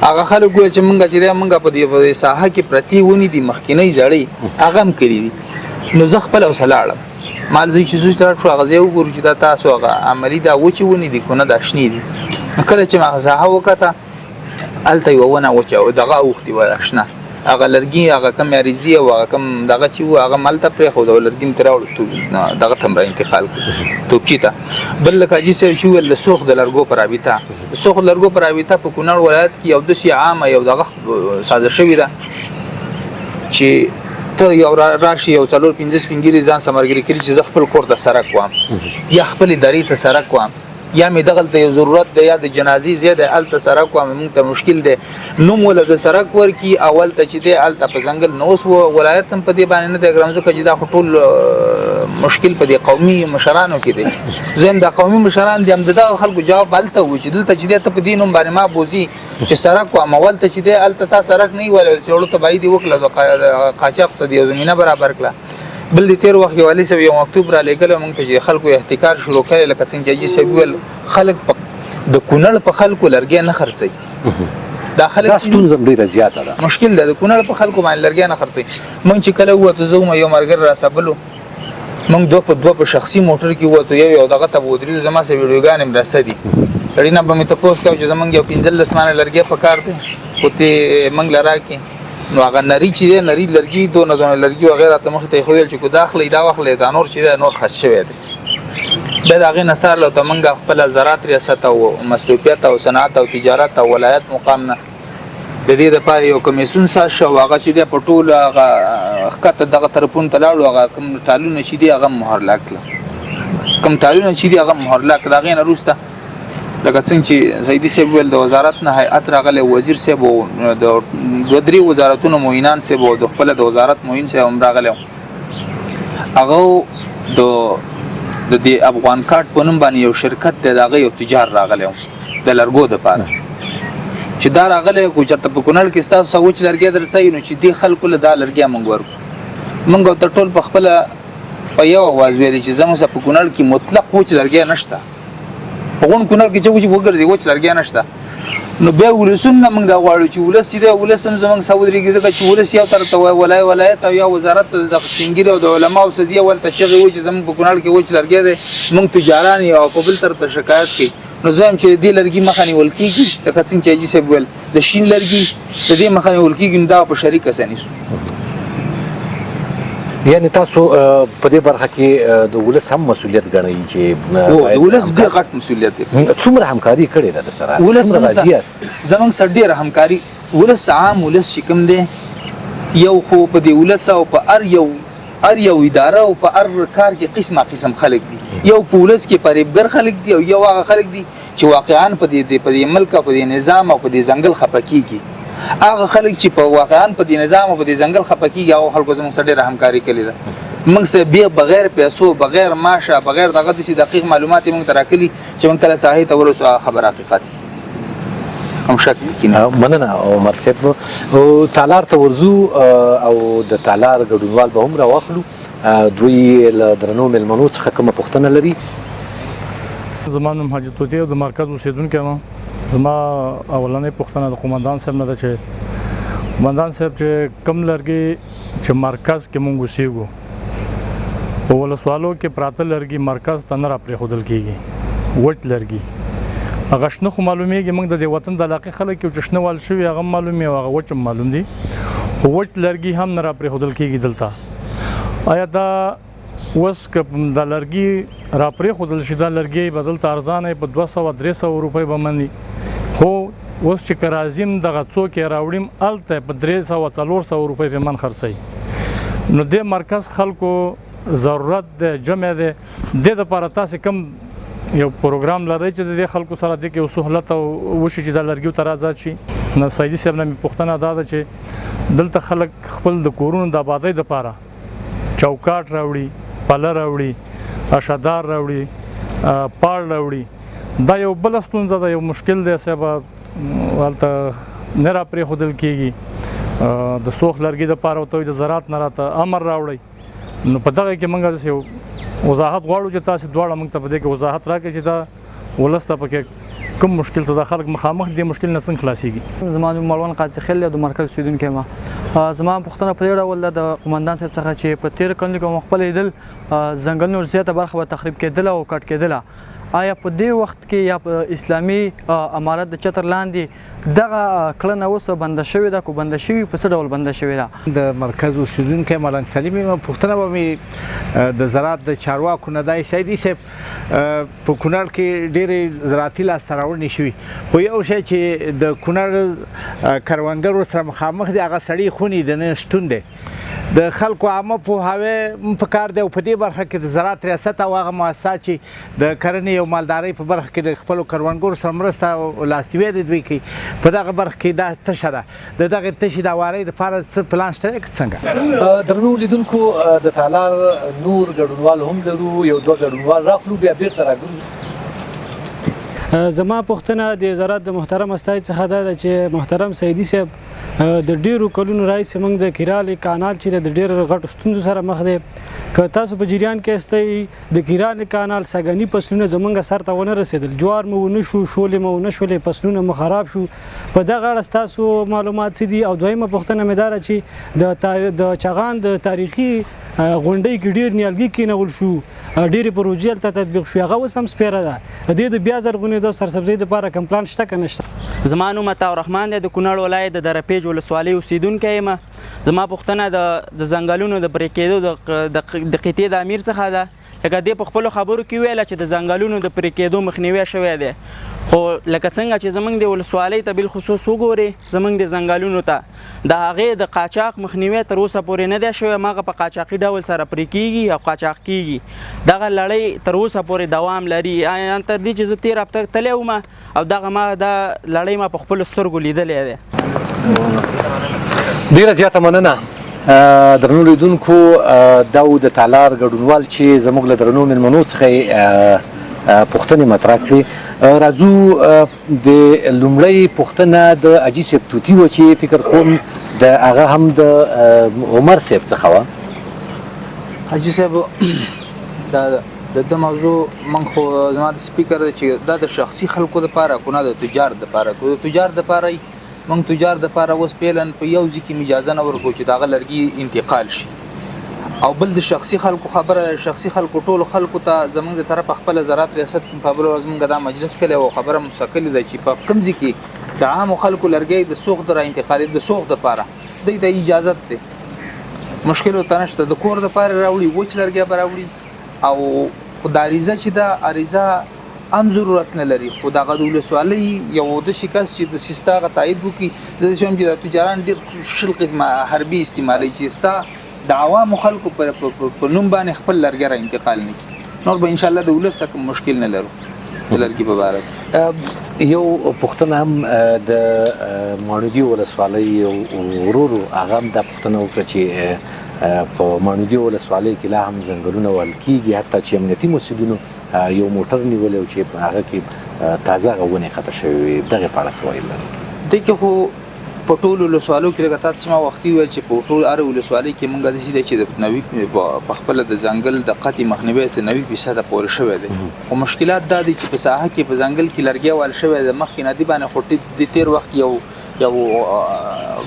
هغه خلک ویل چې موږ چې دا موږ په دې ساحه کې پرتی ونی دي مخکینی زړی هغه هم کړی دي نو زه خپل وسلاړم مال زی چې زوی تر شو هغه زه وګورم چې دا تاسو هغه عملی دا و چې ونی دي کنه دا شنی دي کله چې ما ساحه وکړه الته یو ونه وچو دغه وختي واشنه هغه لرګي هغه کم ریزي او هغه کم دغه چې هغه مالته پرې خو د لرګي تراوړ ته دغه تم را انتقال توپچی ته بل لکه چې سر شو ول سوخ د لرګو پر ابيتا سوخ لرګو پر ابيتا په کونړ ولایت کې یو د سی عامه یو دغه ساده شوی ده چې ته یو راشي یو څلور 15 پنګری ځان سمرګری کړي چې خپل کور ته سرک وام یا خپل داری ته سرک وام یا می دغل ته ضرورت ده یا د جنازي زیاده ال ته سرک وام موږ ته مشکل ده نو مول د سرک ورکی اول ته چې ده ال ته په ځنګل نوس و ولایت هم په دې باندې نه د ګرامزو کې دا ټول مشکل په دې قومي مشرانو کې دي زم د قومي مشران دي هم دغه خلکو جواب الته و چې دلته چې ده ته په دینوم باندې ما بوزي چې سرک وام اول ته چې ده ال ته سرک نه ویل چې ورته باید وکړه د قاچاق ته دی زمينه برابر کړه بل دې تیر وخت والی سو یو مکتوب را لګل موږ ته چې خلکو احتکار شروع کړي لکه څنګه چې سویل خلک د کونړ په خلکو لرګي نه خرڅي دا خلک ستونزه ډیره زیاته ده مشکل ده د کونړ په خلکو باندې لرګي نه خرڅي موږ چې کله وته زوم یو مرګر را سبلو موږ دوه په شخصي موټر کې وته یو دغه ته ودرې زما سه ویډیوګان هم رسېدي سړی نه به مې ته پوسټ کاوه چې زمونږ یو 15 لسمانه لرګي په کار دي اوته موږ لرا کې نو هغه نری چې دی نری لرګي دونه لرګي وغیرہ ته مخ ته خو چې کو داخلي دا واخلې دا نور چې دا نور خش شوی دی به دا غي نصار له تمنګ خپل زراعت ریاست او مستوفیت او صنعت او تجارت او ولایت مقام نه د دې لپاره یو کمیسون سات شو هغه چې د پټول هغه خطه دغه طرفون تلاړو هغه کوم ټالونه چې دی هغه مهر لاکله کوم ټالونه چې دی هغه مهر لاکله دا غي نه روسته لکه څنګه چې زیدی صاحب ول د وزارت نه هیئت راغله وزیر صاحب د دوه درې وزارتونو موینان صاحب او د خپل د وزارت موین صاحب هم راغله هغه د افغان کارت په نوم باندې یو شرکت دی دغه یو تجار راغله د لرګو د پاره چې دا راغله کو چرته په کونړ کې تاسو سوچ لرګي درسای نو چې دی خلکو له دا لرګي منګو ته ټول په خپل په یو आवाज ویل چې زموږ په کونړ کې مطلق وچ لرګي نشته پهون کونړ کې چې وګرځي وچ لرګي نشته نو بیا ولسم نه موږ دا غواړو چې ولس چې دا ولسم زمونږ سعودي کې چې ولس یو تر ته ولایت او یا وزارت د سپینګری او د علماء او سزیه ولته شغي و چې زمونږ په کونړ کې وچ لرګي دي موږ تجاران او په بل تر ته شکایت کوي نو زم چې دې لرګي مخاني ولکېږي لکه څنګه چې سیب ول د شین لرګي د دې مخاني ولکېږي دا په شریک اسانیسو یعنی تاسو په دې برخه کې د ولس هم مسولیت ګڼئ چې د ولس ډېر غټ مسولیت دی څومره همکاري کړې ده د سره ولس زمونږ سره ډېره همکاري ولس عام ولس چې کوم دی یو خو په دې ولس او په ار یو اداره او په ار کار کې قسم خلک دي یو په ولس کې پریبګر خلک دي او یو هغه خلک دي چې واقعا په دې ملک او په دې نظام او په دې ځنګل خپکیږي هغه خلک چې په واقعا په دې نظام او په دې ځنګل خپکیږي او خلکو زموږ سره ډېره همکاري کړې ده موږ سره بیا بغیر پیسو بغیر معاشه بغیر دغه د دقیق معلومات موږ تراکلي چې موږ کله ساحې ته ورسو خبر حقیقت هم شک کینه مننه عمر صاحب او تالار ته ورزو او د تالار ګډونوال به هم راوخلو دوی له درنو ملمنو څخه کومه پوښتنه لري زما نوم حاجي توتی او د مرکز اوسیدونکی یم زما اولنۍ پوښتنه د قومندان صاحب نه ده چې قومندان صاحب چې کم لرګي چې مرکز کې مونږ اوسېږو په ولسوالو کې پراته لرګي مرکز ته نه راپرېښودل کېږي وچ لرګي هغه شنه خو معلومیږي موږ د دې وطن د علاقې خلک یو چې شنه وال شوي هغه معلومي او هغه وچ هم معلوم دي خو وچ لرګي هم نه راپرېښودل کېږي دلته آیا دا اوس که د لرګي را پرېښودل شي دا لرګي به دلته ارزانه په 200-300 روپۍ به مني خو اوس چې که راځیم دغه څوک یې راوړیم هلته په 300-400 روپۍ په من خرڅوي نو دې مرکز خلکو ضرورت دی جمع دی دې دپاره تاسې کوم یو پروګرام لرئ چې د دې خلکو سره دې کې یو سهولت وشي چې دا لرګیو ته رازاد شي نو سیدي صاحب نه مې پوښتنه دا ده چې دلته خلک خپل د کورونو د آبادۍ دپاره چوکاټ راوړي پله راوړي اشدار راوړي پاړ راوړي دا یو بله ستونزه ده یو مشکل دی صاحب هلته نه را پرېښودل کېږي د سوخ لرګي دپاره ورته د زراعت نه راته امر راوړئ نو په دغه کې موږ داسې یو وضاحت غواړو چې تاسې دواړه موږ ته په دې کې وضاحت راکړئ چې دا ولس ته پکې کوم مشکل څه د خلک مخامخ دې مشکل نه څنګه خلاصېږي زما نوم مروان قاضي خیل دی د مرکز اوسېدونکی یم زما پوښتنه په دې ډول ده د قمندان صاحب څخه چې په تېر کلونو کې مو خپله لیدل ځنګلونو زیاته برخه به تخریب کېدله او کټ کېدله آیا په دې وخت کې یا په اسلامي امارت د چتر لاندې دغه کړنه اوس بنده شوې ده که بنده شوې په څه ډول بنده شوې ده د مرکز اوسېدونکی ملنګ سلیم یم پوښتنه به مې د زراعت د چارواکو نه دی سیدي صاحب په کونړ کې ډېرې زراعتي لاسته راوړنې شوي خو یو شی چې د کونړ کروندګر ورسره مخامخ دي هغه سړي خونې د نه شتون دی د خلکو عامه پوهاوی په کار دی او په دې برخه کې د زراعت ریاست او هغه مؤسسات چې د کرنې او مالدارۍ په برخه کې د خپلو کروندګرو سره مرسته او لاسنیوی د دوی کوي په دغه برخه کې دا تشه ده د دغې تشې د هوارۍ دپاره څه پلان شته که څنګه درنو لیدونکو د تالار نور ګډونوال هم لرو یو دوه ګډونوال راخلو بیا بیرته راګرځو زما پوښتنه د زراعت د محترم استاد څخه ده چې محترم سیدي صاحب د ډیرو کلونو راهیسې موږ د کیرالې کانال چې د ډیرو غټو ستونزو سره مخ دی که تاسو په جریان کې استئ د کیرالې کانال سږني فصلونه زموږ سر ته ونه رسېدل جوار مو ونه شو شولې مو ونه شولې فصلونه مو خراب شو په دغه اړه ستاسو معلومات څه دي او دویمه پوښتنه مې دا ده چې د چغان د تاریخي غونډۍ کې ډیر نیالګي کېنول شو ډیرې پروژې هلته تطبیق شو هغه اوس هم سپیره ده د دې د بیا زرغونېدو سرسبزۍ دپاره کوم پلان شته که نشته زما نوم عطا الرحمن دی د کونړ ولایت د درپیج ولسوالۍ اوسېدونکی یم زما پوښتنه د ځنګلونو د پرې کېدو د قطعې د امیر څخه ده لکه دې په خپلو خبرو کې ویله چې د ځنګلونو د پرې کېدو مخنیوی شوی دی خو لکه څنګه چې زموږ د ولسوالۍ ته بالخصوص وګورې زموږ د ځنګلونو ته د هغې د قاچاق مخنیوی تر اوسه پورې نه دی شوی هماغه په قاچاقي ډول سره پرې کېږي او قاچاق کېږي دغه لړۍ تر اوسه پورې دوام لري تر دې چې زه تېر هفته تللی وم او دغه ما دا لړۍ ما په خپلو سترګو لیدلی دی ډېره زیاته مننه درنو لیدونکو دا و د تالار ګډونوال چې زموږ له درنو مېلمنو څخه یې پوښتنې مطرح کړې راځو د لومړۍ پوښتنه د حاجي صاحب توتي وه چې فکر کوم د هغه هم د عمر صاحب څخه وه حاجي صاحب دا د موضوع من خو زما د سپیکر چې دا د شخصي خلکو دپاره کو نه د تجار دپاره کو د تجار دپاره موږ تجار دپاره اوس پیلن په یو ځای کې اجازه نه ورکوو چې د هغه لرګي انتقال شي او بل د شخصي خلکو خبره شخصي خلکو ټولو خلکو ته زموږ د طرفه خپله زراعت ریاست په بله ورځ موږ دا مجلس کلی او خبره مسکلې ده چې په کوم ځای کې د عامو خلکو لرګي د سوخت د راانتقالي د سوخت دپاره دوی ته اجازت دی مشکل ورته نشته د کور دپاره راوړي وچ لرګي به راوړي او دا عریضه چې ده عریضه هم ضرورت نه لري خو دغه د ولسوالۍ یو داسې کس چې د ستا هغه تایید وکړي زه داسې وایم چې د تجاران ډېر شل قسمه حربي استعمالوي چې ستا د عوامو خلکو په نوم باندې خپل لرګی را انتقال نه کړي نور به انشاءالله د ولس کوم مشکل نه لرو د لرګي په باره کې یو پوښتنه هم د ماڼوګي ولسوالۍ ورورو هغه هم دا پوښتنه وکړه چې په ماڼوګي ولسوالۍ کې لا هم ځنګلونه وهل کېږي حتی چې امنیتي مسؤلینو یو موټر نیولی و چې هغه کې تازه هغه ونې خطه شوې وې دغې په اړه څه ویل لري دې کې خو په ټولو ولسوالیو کې لکه تا ته چې ما وختي وویل چې په ټول هره ولسوالۍ کې مونږ داسې دی چې د 90 په خپله د ځنګل د قطع مخنیوی څه 90% پورې شوی دی خو مشکلات دا دي چې په ساحه کې په ځنګل کې لرګی وهل شوی دی مخکې نه دي باندې خو د تېر وخت یو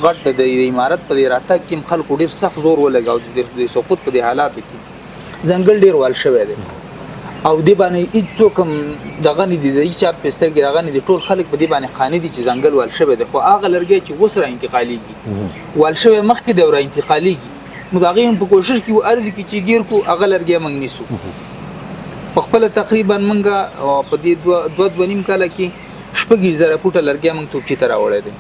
غټ د عمارت په دې راتګ کې خلکو ډېر سخت زور ولګاو د سقوط په دې حالاتو کې ځنګل ډېر وهل شوی دی او دې باندې هېڅوک هم دغه نه دي د هېچ چا په سترګې دغه نه دي ټول خلک په دې باندې قانع دي چې ځنګل وهل شوی دی خو هغه لرګی چې اوس را انتقالېږي وهل شوی مخکې دی او را انتقالېږي نو دا غي په کوشش کې ارزي کې چې ګیر کو هغه لرګي موږ نیسو په خپل تقریبا موږ په دې 2.5 کال کې شپږ زره فوټه لرګي موږ توپچی تر راوړل دي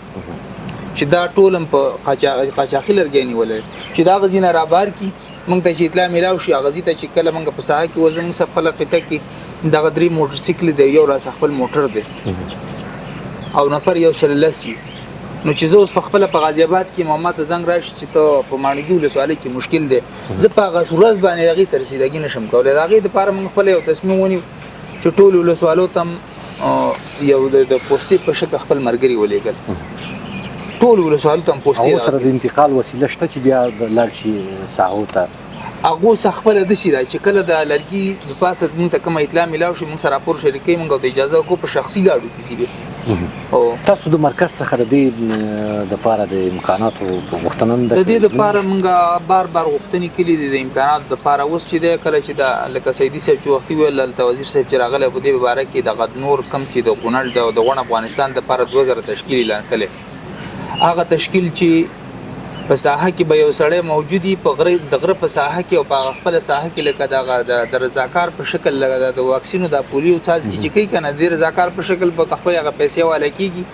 چې دا ټولم په قاچاقي لرګي نیولې چې دا غزینه را بار کی موږ ته چې اطلاع میلاو شي غزي ته چې کله موږ په ساحه کې وزن سفل قطه کې دا غدري موټر سایکل دی یو را خپل موټر دی او نفر یو سللسی نو چې زه اوس په خپل په غازی آباد کې محمد زنګ راشي چې ته په مانګي ولسوالۍ کې مشکل دی زه په غاز ورځ باندې دغه تر رسیدګي نشم کولای دغه د پاره موږ خپل یو تصمیم ونیو چې ټول ولسوالو تم یو د پوسټي په شکل خپل مرګري ولېګل ټول ولسوالو تم پوسټي او سره د انتقال وسیله شته چې بیا د لاړ شي ساحو ته هغه خپل د سیده چې کله د لرګي د پاسه موږ ته کوم اطلاع میلاو شي موږ سره راپور شریکې موږ د اجازه کو په شخصي لاړو کې سیده او تاسو د مرکز څخه د دې د پاره د امکاناتو غوښتنه د دې د پاره موږ بار غوښتنې کړې د امکانات د پاره اوس چې د کله چې د لکه سیدی صاحب چې وختي ویل د وزیر صاحب چې راغله په دې باره کې د غد نور کم چې د کونړ د غون افغانستان د پاره 2000 تشکیل اعلان کړي هغه تشکیل چې په ساحه کې به یو سړی موجودي په غره په ساحه کې او په خپل ساحه کې لکه د رضاکار په شکل لګا د واکسینو د پولیو تاز کې چې کوي کنه د رضاکار په شکل په خپل هغه پیسې والا کیږي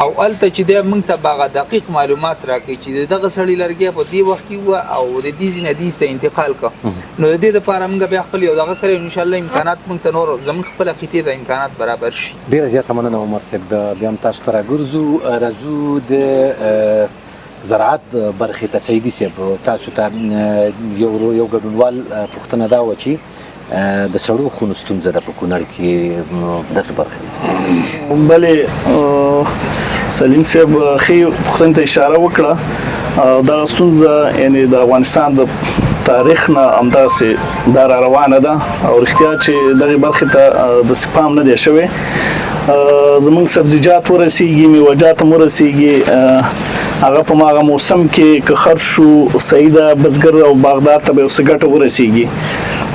او الته چې د موږ ته باغ دقیق معلومات راکړي چې دغه سړی لرګي په دې وخت کې او د دې ځینې ته انتقال کا نو د دې لپاره موږ بیا خپل یو دغه کړو ان شاء الله امکانات موږ ته نور زموږ خپل خېټې د امکانات برابر شي ډیر زیاته مننه عمر صاحب د بیا تاسو ته راګرځو د زراعت برخې ته سیدی صاحب تاسو ته یو ګډونوال پوښتنه دا و چې د سړو خونو ستونزه د په کونړ کې د برخې بلې سلیم صاحب خې پوښتنې ته اشاره وکړه دا ستونزه یعنی د افغانستان د تاریخ نه همداسې دا روانه ده او رښتیا چې دغه برخې ته د سپام نه دی شوی زمونږ سبزیجات ورسیږي میوجات هم ورسیږي هغه په ماغه موسم کې که خرج شو سیده بزګر او باغدار ته به وسه ګټه ورسیږي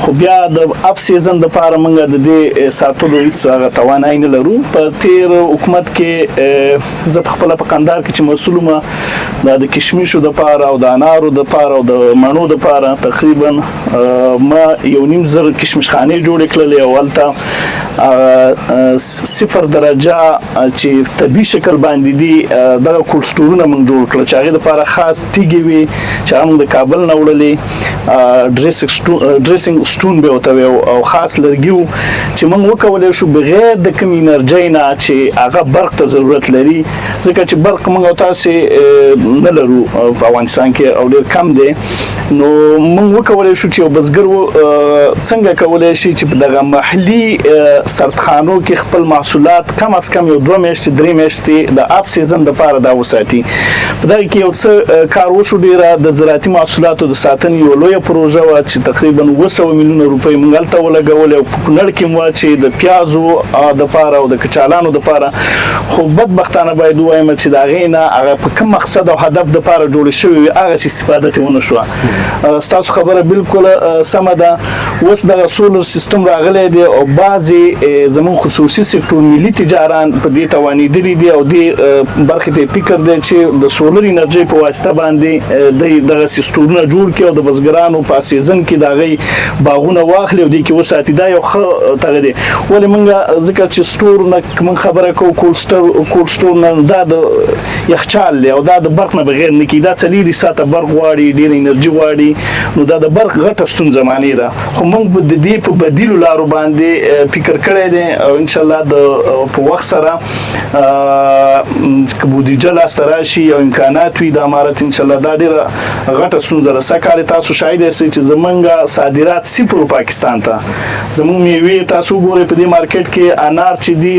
خو بیا د اپ سیزن د پاره موږ د دې ساتلو هیڅ هغه توانای نه لرو په تیر حکومت کې زه خپل په قندار کې چې مسؤل ما د کشمیشو د پاره او د انارو د پاره او د مڼو د پاره تقریبا ما یو نیم زر کشمش خانه جوړ کړلې او ولته 0 درجه چې طبي شکل باندې دي د کول سټورونه موږ جوړ کړل چې هغه لپاره خاص تیږي وي چې موږ د کابل نه وړلې ډریسینګ سټون به وته او خاص لرګیو چې موږ وکولای شو بغیر د کم انرژي نه چې هغه برق ته ضرورت لري ځکه چې برق موږ تاسو نه لرو په افغانستان کې او ډیر کم دی نو موږ وکولای شو چې بزګر څنګه کولای شي چې دغه محلي سرتخانو کې خپل محصولات کم از کم یو 2 میاشتې 3 میاشتې د اپ سیزن د پاره دا وساتي په دغه کې یو څه کار وشو ډیره د زراعتي محصولاتو د ساتنې یو لوی پروژه و چې تقریبا 200 میلیون روپۍ موږ هلته ولګول او په کونړ کې مو چې د پیازو د پاره او د کچالانو د پاره خو بدبختانه باید وایم چې دا غینه هغه په کوم مقصد او هدف د پاره جوړ شوی هغه استفاده ته ونه شو تاسو خبره بالکل سمه ده اوس د سولر سیستم راغلی دی او بعضی زمون خصوصي سکتور ملي تجاران په دې توانیدلي دي او دې برخه ته فکر دی چې د سولر انرژي په واسطه باندې دغه سیستمونه جوړ کړي او د بزګرانو په سیزن کې دغه باغونه واخلي او د کې وساتي دا یو ښه تغیر دی ولې موږ ذکر چې سټور نه موږ خبره کوو کول سټور نه دا د یخچال او دا د برق نه بغیر نه کی دا څلې ساته برق واړي ډیر انرژي واړي نو دا د برق غټه ستونزه معنی ده خو موږ د دې په بدیل لارو باندې فکر کړی دی او ان شاء الله د په وخت سره بودیجه لاس راشي او امکانات وي د امارت ان شاء الله دا ډیره غټه ستونزه ده سکه تاسو شاهد یاست چې زمونږ صادرات صفر پاکستان ته زمونږ میوه تاسو ګورئ په دې مارکیټ کې انار چې دی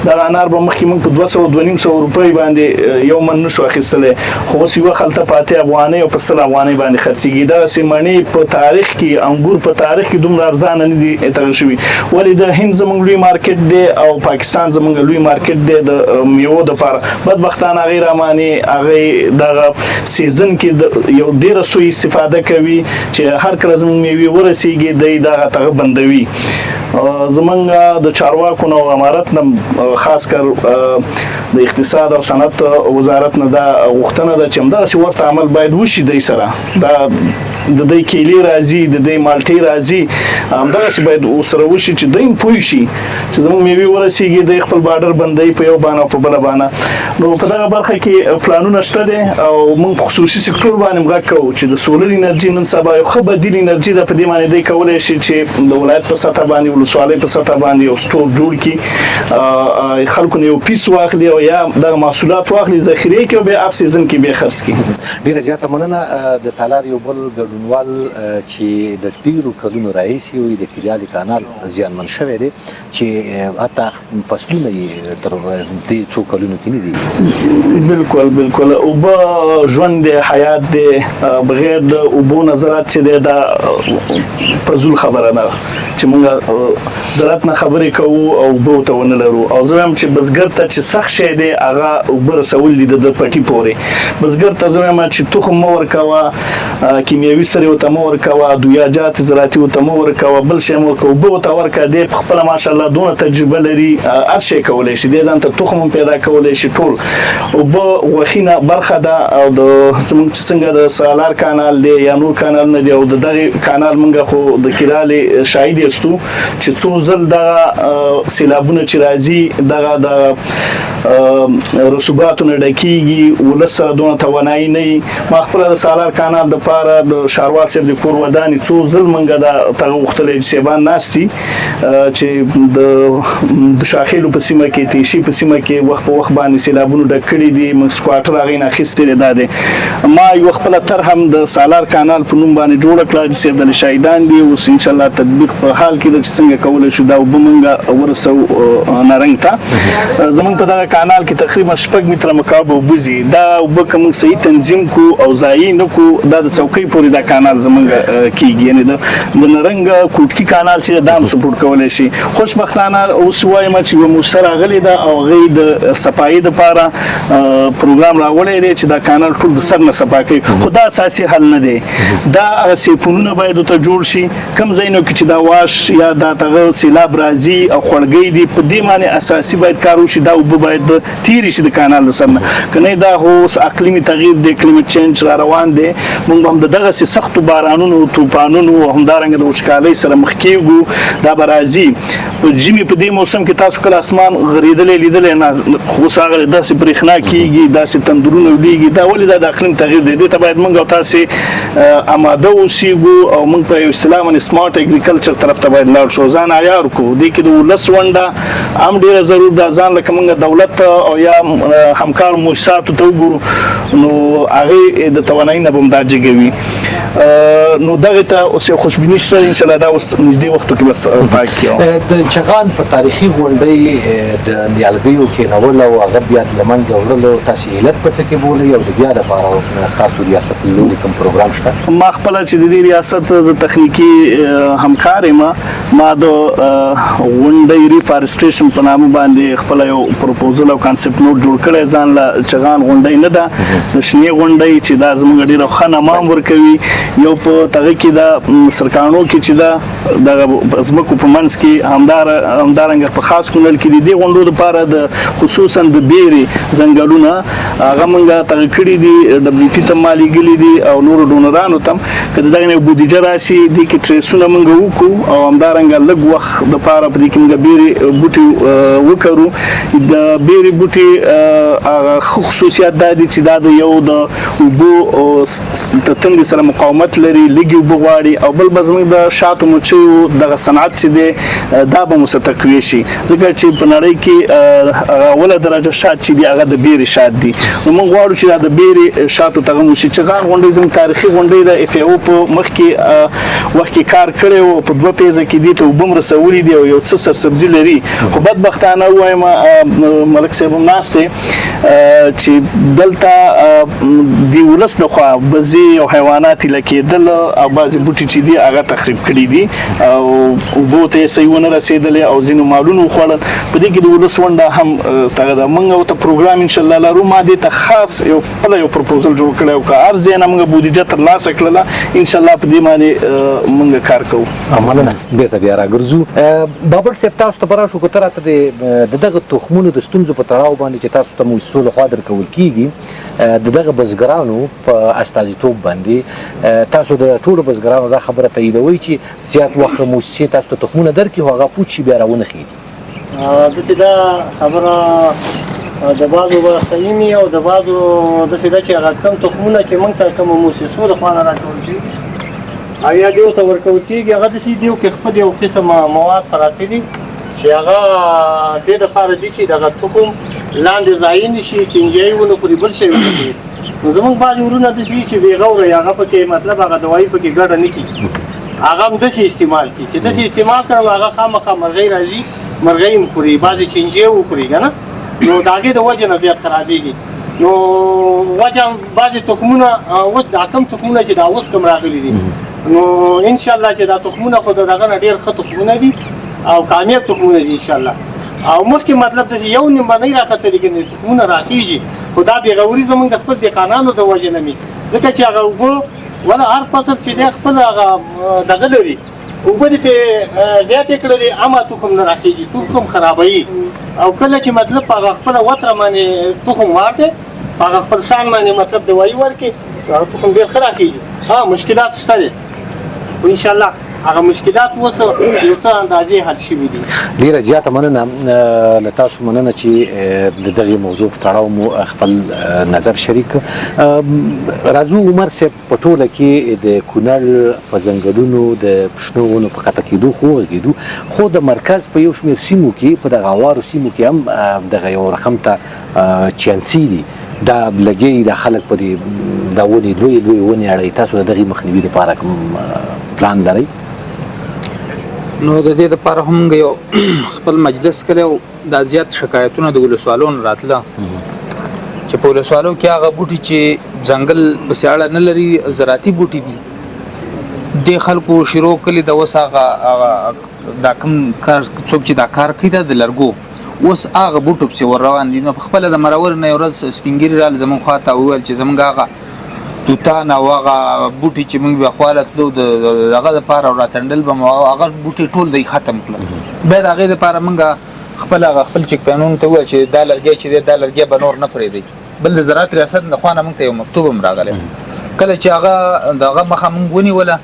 دا انار به مخکې موږ په 200 روپۍ باندې یو من نشو اخیستلې خو اوس یو خلطه پاتې افغاني او په 100 افغاني باندې خرڅېږي دا سیمنی په تاریخ کې انګور په تاریخ کې دومره ارزانه نه دي تغیر شوي ولې د هند زمونږ لوی مارکیټ دی او پاکستان زمونږ لوی مارکیټ دی د میوه د لپاره بدبختانه غیر اماني هغه د سیزن کې یو ډیره سوء استفاده کوي چې هر کله زموږ میوه ورسیږي دا تغه بندوي زمونږ د چارواکو نو امارت نه خاص کر د اقتصاد او صنعت وزارت نه دا غوښتنه ده چې همدغسې ورته عمل باید وشي دی سره. دا د دې کیلې راځي، د دې مالټې راځي، همدغسې باید ورسره وشي چې دوی هم پوه شي چې زموږ میوې ورسېږي، د خپل بارډر بندوي په یو بانه او په بله بانه. نو په دغه برخه کې پلانونه شته دی او موږ خصوصي سکتور باندې غږ کوو چې د سولر انرژي نن سبا یو ښه بدیل انرژي ده. په دې باندې دی کولی شي چې د ولایت په سطح باندې، ولسوالۍ په سطح باندې یو سټور جوړ کړي، خلکو نه یو پیس واخلي او یا دغه محصولات واخلي، ذخیره کړي او بیا اپ سیزن کې بیا خرڅ کړي. ډیره زیاته مننه. د تالار یو بل ګډونوال چې د ډیرو کلونو راهیسې وي د کلیالي کانال زیانمن شوی دی، چې حتی فصلونه یې تر دې څو کلونو کې نه دي. بالکل اوبه ژوند دی، حیات دی. بغیر د اوبو نه زراعت چې دی دا فضول خبره ده چې موږ زراعت نه خبرې کوو او اوبه ورته ونه لرو. او زه وایم چې بزګر ته چې سخت شی دی هغه اوبه رسول دي د پټي پورې. بزګر ته زه وایم چې تخم مه ورکوه، کیمیاوي سرې ورته مه ورکوه، دویاجات زراعتي ورته مه ورکوه، بل شی مه ورکوه، اوبه ورته ورکوه. دی په خپله ماشاءالله دونه تجربه لري، هر شی کولی شي، دی ځان ته تخم هم پیدا کولی شي. ټول اوبه غوښینه برخه ده. او د زموږ چې څنګه د سالار کانال دی یا نور کانالونه دی او د دغه کانال موږ خو د کلالې شاهد یاستو چې څو ځل دغه سیلابونه چې راځي دغه د رسوباتو نه ډکېږي، ولس سره دونه توانایي نه وي. ما خپله د سالار کانال دپاره د ښاروال صاحب د کور ودانې څو ځل موږ دغه غوښتلی چې سیبان ناست دي چې د شاخیلو په سیمه کې، تیشي په سیمه کې وخت په وخت باندې سیلابونو ډک کړي دي، موږ سکواټر هغې نه اخیستی دی. دا دی ما یو خپله طرح هم د سالار کانال په نوم باندې جوړه کړه چې صاحب د شاهدان دي. اوس انشاءالله تطبیق په حال کې ده چې څنګه کولی شو دا اوبه موږ ورسوو نارنګ ته. زموږ په دغه کانال کې تقریبا 6 متره مکعب اوبه ځي. دا اوبه که موږ صحیح تنظیم کړو او ضایع نه کړو، دا د څوکۍ پورې دا کانال زموږ کېږي. یعنې د نرنګ کوټکي کانال چې دا هم سپورټ کولی شي. خوشبختانه اوس وایم چې یوه موسسه راغلې ده او هغې د صفایي دپاره پروګرام راوړی دی چې دا کانال ټول د سر نه صفا کوي. خو دا اساسي حل نه دی. دا هغه سیپونونه باید ورته جوړ شي. کوم ځایونو کې چې دا واش یا دا دغه سیلاب راځي او خوړګۍ دي، په دې باندې اساسي باید کار وشي. دا اوبه باید تېرې شي د کانال د سر نه. که نه دا خو اوس اقلیمي تغییر دی، کلیمټ چینج را روان دی. موږ هم د دغسې سختو بارانونو، طوفانونو او همدارنګه د وچکالۍ سره مخ کېږو. دا به راځي. په ژمي په دې موسم کې تاسو کله اسمان غرېدلی لیدلی نه، خو اوس هغه داسې برېښنا کېږي، داسې تندرونه ولیږي. دا ولې دا د اقلیم تغییر دی. دې ته باید موږ او تاسې اماده اوسېږو او موږ په یو اصطلاح باندې سمارټ اګریکلچر طرف ته باید لاړ شو، ځان عیار کړو. دې کې د ولس ونډه هم ډېره ضرور ده. ځان لکه موږ دولت او یا همکار مؤسساتو ته وګورو نو هغې د توانایي نه به هم دا جګوي. نو دغې ته اوس یو خوشبیني شته. انشاءالله دا اوس نږدې وختو کې بس پاک کړو. د چغان په تاریخي غونډۍ د نیالګیو کېنول او هغه بیا د له منځه وړلو، تاسې علت په څه کې بولئ او د بیا لپاره ستاسو ریاست له لورې کوم پروګرام شته؟ ما خپله چې د دې ریاست زه تخنیکي همکار یم. ما د غونډۍ ریفارسټریشن په نامه باندې خپله یو پروپوزل او کانسپټ نوټ جوړ کړی. ځان له چغان غونډۍ نه ده، د شنې غونډۍ چې دا زموږ ډېره ښه نمام ورکوي. یو په هغه کې د سرکاڼو کې چې ده دغه ځمکو په منځ کې همدارنګه په خاص کونړ کې د دې غونډو دپاره د خصوصا د بیرې ځنګلونه هغه موږ تغیر کړي دي. WP ته ما لیږلي دي او نورو ډونرانو ته هم. که د دغې نه بودیجه راشي دې کې ټریسونه موږ وکړو او همدارنګه لږ وخت دپاره په دې کې موږ بیرې بوټي وکرو. د بیرې بوټي هغه ښه خصوصیت دا دي چې دا د یو د اوبو د تندې سره مقاومت لري، لږې اوبه غواړي. او بل به زموږ د شاتو مچیو دغه صنعت چې دی دا به مو څه تقویه شي، ځکه چې په نړۍ کې اوله درجه شات چې دي هغه د بیرې شات دي. نو موږ غواړو چې دا د بیرې شاتو ته هم وشي. چغان غونډۍ زموږ تاریخي غونډۍ ده. FAO په مخکې وخت کې کار کړی و، په 2 پیزه کې دې ته اوبه هم رسولي دي او یو څه سرسبزي لري. خو بدبختانه ووایم ملک صاحب هم ناست دی چې دلته د ولس لخوا بزې او حیوانات حاصله کېدل او بعضې بوټي چې دي هغه تخریب کړي دي او اوبو ته یې صحیح ونه رسېدلې او ځینو مالونه وخوړل. په دې کې د ولس ونډه هم ستغه ده. موږ ورته پروګرام انشاءالله لرو. ما دې ته خاص یو خپله یو پروپوزل جوړ کړی او که هر ځای نه موږ بودیجه ترلاسه کړله انشاءالله په دې باندې موږ کار کوو. مننه. بېرته بیا راګرځو. بابړ صاحب تاسو ته به راشو که ته راته د دغه تخمونو د ستونزو په تړاو باندې چې تاسو ته موسسو لخوا درکول کېږي د دغه بزګرانو په استازیتوب باندې تاسو د ټولو بزګرانو دا خبره تاییدوئ چې زیات وخت موسسې تاسو ته تخمونه درکړي خو هغه پوچ شي بیا راونه خېږي. داسې دا خبره د بعضو به صحیح وي او د بعضو داسې ده چې هغه کم تخمونه چې موږ ته کومو موسسو لخوا نه راکول کېږي او یا دیو ته ورکول کېږي هغه داسې دیو کې خپل یو قسم مواد پراته دي چې هغه دې دپاره دي چې دغه تخم لاندې ځای نه شي چینجیایي ونه خوري بل شی ونه خوري. نو زموږ بعضې ورونه داسې دي چې بې غوره هغه پکې مطلب هغه دوایي پکې ګډه نه کړي هغه هم داسې استعمال کړي چې داسې استعمال کړه هغه خامخا مرغۍ راځي مرغۍ هم خوري بعضې چینجیې وخوري که نه نو د هغې د وجې نه زیات خرابېږي. نو وجه بعضې تخمونه اوس دا کم تخمونه چې دا اوس کم راغلي دي نو انشاءالله چې دا تخمونه خو د دغه نه ډېر ښه تخمونه دي او کامیاب تخمونه دي انشاءالله. او مخکې مطلب داسې یو نیم به نه راختلي که تخمونه راخېږي خو دا بېغوري زموږ د خپل دهقانانو د وجې نه وي ځکه چې هغه اوبه ولا هر فصل چې دی خپل هغه دغه لري اوبه دې پرې زیاتې کړلې عامه تخم نه راخېږي تخم خرابوي او کله چې مطلب په هغه خپله وتره باندې تخم واردی په هغه خپل شان باندې مطلب دوایي ورکړي هغه تخم ډېر ښه راخېږي. مشکلات شته دی خو انشاءالله هغه مشکلات اوس یو څه اندازې حل شوي دي. ډېره زیاته مننه له تاسو مننه چې د دغې موضوع په تړاو مو خپل نظر شریک. راځو عمر صاحب په ټوله کې د کونړ په ځنګلونو د شنو ونو په قطع کېدو خو وغږېدو خو د مرکز په یو شمېر سیمو کې په دغه هوارو سیمو کې هم دغه یو رقم ته چانسي دي دا لګي د خلک په دې دا ونې لوی ونې اړوي. تاسو د دغې مخنیوي لپاره کوم پلان لرئ؟ نو د دې لپاره هم یو خپل مجلس کړی او دا زیات شکایتونه د ولسوالو نه راتله چې په ولسوالو کې هغه بوټي چې ځنګل پسې اړه نه لري زراعتي بوټي دي د خلکو شروع کړي د اوس هغه دا کوم کار څوک چې دا کار کوي د لرګو اوس هغه بوټو پسې ور روان دي. نو په خپله د مرور نه یو ورځ سپین ږیري راغله زموږ خوا ته وویل چې زموږ هغه توتان او هغه بوټي چې موږ بیا خواله تلو د هغه دپاره راڅنډل به مو هغه بوټي ټول دی ختم کړل. بیا د هغې دپاره موږ خپل چک قانون ته وویل چې دا لرګی چې دی دا لرګی به نور نه پرېږدي. بل د زراعت ریاست د خوا نه موږ ته یو مکتوب هم راغلی کله چې هغه د هغه مخه موږ ونیوله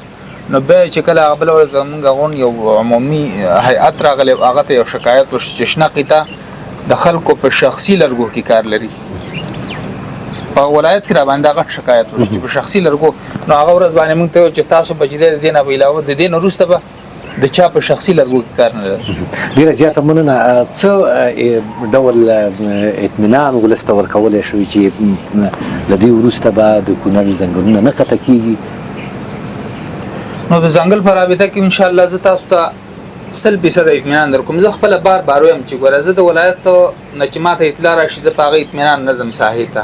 نو بیا چې کله هغه بله ورځ زموږ غون یو عمومي هیئت راغلی هغه ته یو شکایت وشو چې شنه قطعه د خلکو په شخصي لرګو کې کار لري. په ولایت کې را باندې غټ شکایت وشو چې په شخصي لرګو نو هغه ورځ باندې موږ ته وویل چې تاسو به چې د دې نه به علاوه د دې نه وروسته به د چا په شخصي لرګو کې کار نه لري. ډېره زیاته مننه. څه ډول اطمینان ولس ته ورکولی شوي چې له دې وروسته به د کونړ ځنګلونه نه قطع کېږي؟ نو د ځنګل په رابطه کې انشاءالله زه تاسو ته 100% اطمینان در کوم. زه خپله بار وایم چې ګوره زه د ولایت نه چې ما ته اطلاع راشي زه په هغه اطمینان نه ځم ساحې ته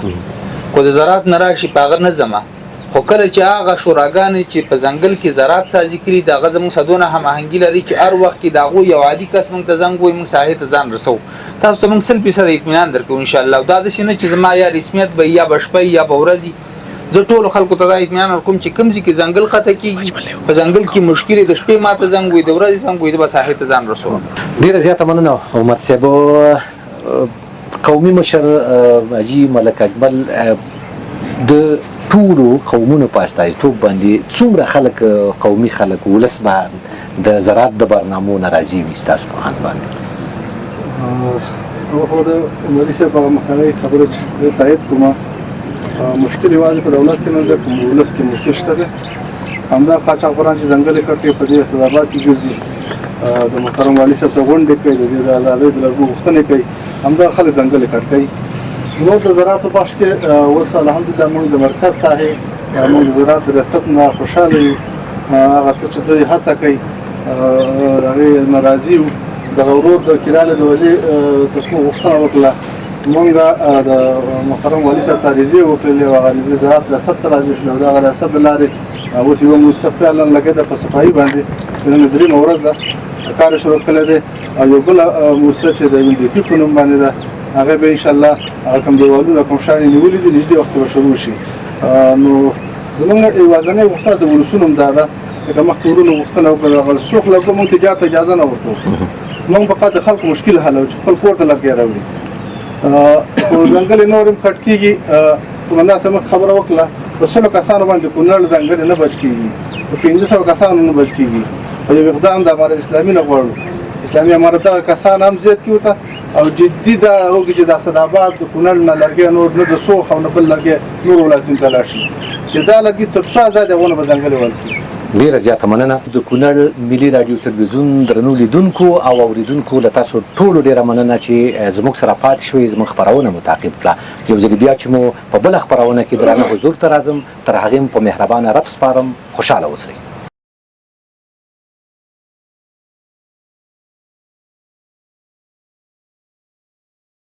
خو د زراعت نه راشي په هغه نه ځمه. خو کله چې هغه شوراګانې چې په ځنګل کې زراعت سازي کړي د هغه زموږ سره دونه هماهنګي لري چې هر وخت کې د هغوی یو عادي کس موږ ته زنګ ووایي موږ ساحې ته ځان رسوو. تاسو ته موږ 100% اطمینان درکوو انشاءالله. دا داسې نه چې زما یا رسمیت به یا به شپه یا به ورځي. زه ټولو خلکو ته دا اطمینان ورکوم چې کوم ځای کې ځنګل قطع کېږي په ځنګل کې مشکل د شپې ما ته زنګ ووایي د ورځې زنګ ووایي زه به ساحې ته ځان رسوم. ډېره زیاته مننه عمر صاحب. قومي مشر حاجي ملک اکبر د ټولو قومونو په استازیتوب باندې څومره خلک قومي خلک ولس به د زراعت د برنامو نه راضي وي ستاسو په اند باندې؟ خو د مولوي صاحب هغه مخکنۍ خبره چې تایید کومه مشکل یوازې په دولت کې نه ده په ولس کې مشکل شته دی. همدا قاچاقبران چې ځنګل یې کټ په دې اسداباد کې ګرځي د محترم والي صاحب سره غونډې کوي د دې د ازادۍ د لرګو غوښتنې کوي همدا خلک ځنګل یې کټ کوي. نور د زراعتو بخش کې اوس الحمدلله موږ د مرکز ساحې موږ د زراعت د ریاست نه خوشحاله یو. هغه څه چې دوی هڅه کوي هغې نه راضي یو. دغه ورور د کراله د والي تر څو غوښتنه وکړه موږ د محترم والي صاحب ته عریضې وکړلې او هغه عریضې زراعت ریاست ته راجع شولې او د هغه ریاست د لارې اوس یو موسسه فعلا لګېده په صفایي باندې نن درېیمه ورځ ده کار شروع کړی دی او یو بله موسسه چې د ویندیپي په نوم باندې ده هغه به انشاءالله هغه کوم دیوالونه کوم شیان یې نیولي دي نږدې وخت به شروع شي نو زمونږ یوازینۍ غوښتنه د ولسونو هم دا ده لکه مخکې ورونو غوښتنه وکړه دغه څو خلکو مونږ تجارت اجازه نه ورکوو مونږ فقط د خلکو مشکل حلوو چې خپل کور ته لرګی راوړي خو ځنګل یې نور هم کټ کېږي قومندان صاحب خبره وکړه په 100 کسانو باندې کونړ ځنګل نه بچ کېږي په 1500 کسانو نه بچ کېږي او یو اقدام د امارت اسلامي نه غواړو اسلامي امارت دغه کسان هم زیات کړي ورته او جدي دا وکړي چې د اسداباد د کونړ نه لرګی نور نه د سوخ او نه بل لرګی نور ولایتونو ته لاړ شي چې دا لرګي تر څو ازادي غونه به ځنګل ورکړي. ډیره زیاته مننه د کونړ ملي رادیو تلویزیون درنو لیدونکو او اوریدونکو له تاسو ټولو ډیره مننه چې زموږ سره پاتې شوي زموږ خپرونه مو تعقیب کړه. یو ځل بیا چې مو په بله خپرونه کې درانه حضور ته راځم تر هغې په مهربانه رب سپارم. خوشحاله اوسئ.